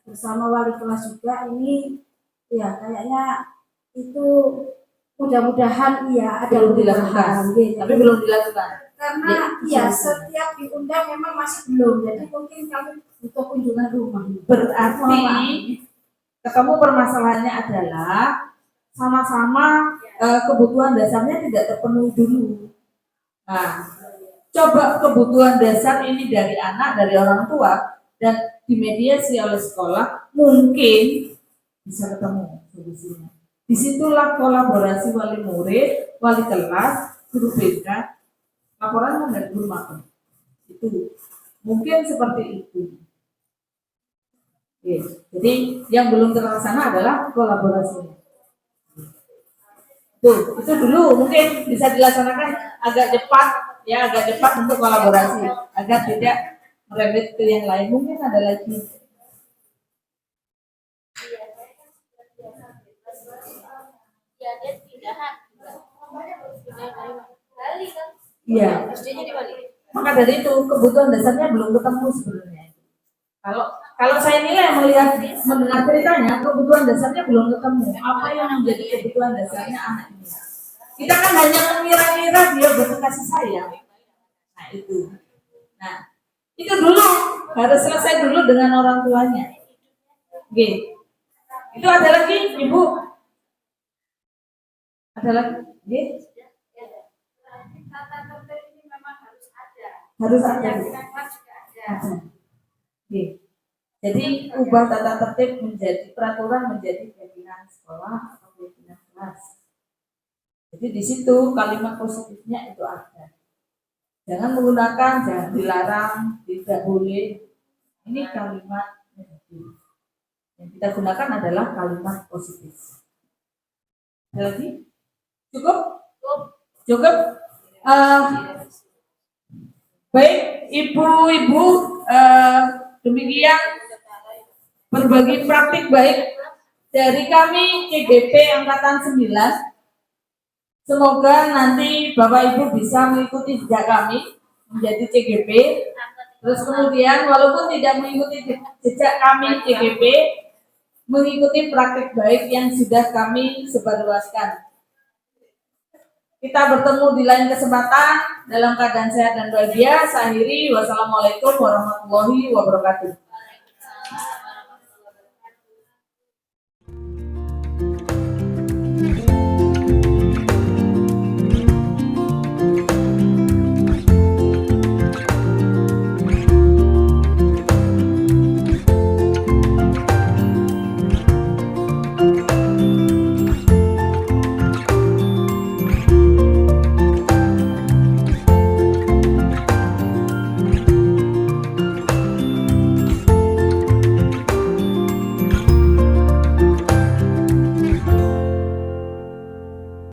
bersama wali kelas juga. Ini ya kayaknya itu mudah-mudahan iya ada Belum dilakukan, tapi belum dilakukan. karena ya setiap diundang memang masih belum, jadi mungkin kami butuh kunjungan rumah. Berarti ketemu permasalahannya adalah sama-sama kebutuhan dasarnya tidak terpenuhi dulu. Nah, coba kebutuhan dasar ini dari anak, dari orang tua, dan dimediasi oleh sekolah, mungkin bisa ketemu solusinya. Disitulah kolaborasi wali murid, wali kelas, guru BK, laporan dari guru makan. Itu mungkin seperti itu. Jadi yang belum terlaksana adalah kolaborasinya. Itu dulu mungkin bisa dilaksanakan agak cepat untuk kolaborasi agar tidak merembet ke yang lain. Mungkin ada lagi. Ya dia pindahan. Bali kan. Iya. SD-nya di Bali. Maka dari itu kebutuhan dasarnya belum ketemu sebenarnya. Kalau saya nilai mendengar ceritanya, kebutuhan dasarnya belum ketemu. Apa yang menjadi kebutuhan dasarnya anak ini? Kita kan hanya mengira-ngira dia butuh kasih sayang. Nah itu. Nah itu dulu harus selesai dulu dengan orang tuanya. Oke. Itu ada lagi ibu? Ada lagi? Oke. Tata tertib ini memang harus ada. Harus ada. Kelas juga ada. Oke. Jadi ubah tata tertib menjadi peraturan menjadi keyakinan sekolah atau keyakinan kelas. Jadi di situ kalimat positifnya itu ada. Jangan menggunakan, jangan dilarang, tidak boleh. Ini kalimat negatif. Yang kita gunakan adalah kalimat positif. Ada lagi? Cukup? Cukup? Baik, ibu-ibu, demikian berbagi praktik baik dari kami CGP Angkatan 9. Semoga nanti Bapak Ibu bisa mengikuti jejak kami menjadi CGP. Terus kemudian walaupun tidak mengikuti jejak kami CGP, mengikuti praktik baik yang sudah kami sebarluaskan. Kita bertemu di lain kesempatan dalam keadaan sehat dan bahagia. Saya akhiri, wassalamualaikum warahmatullahi wabarakatuh.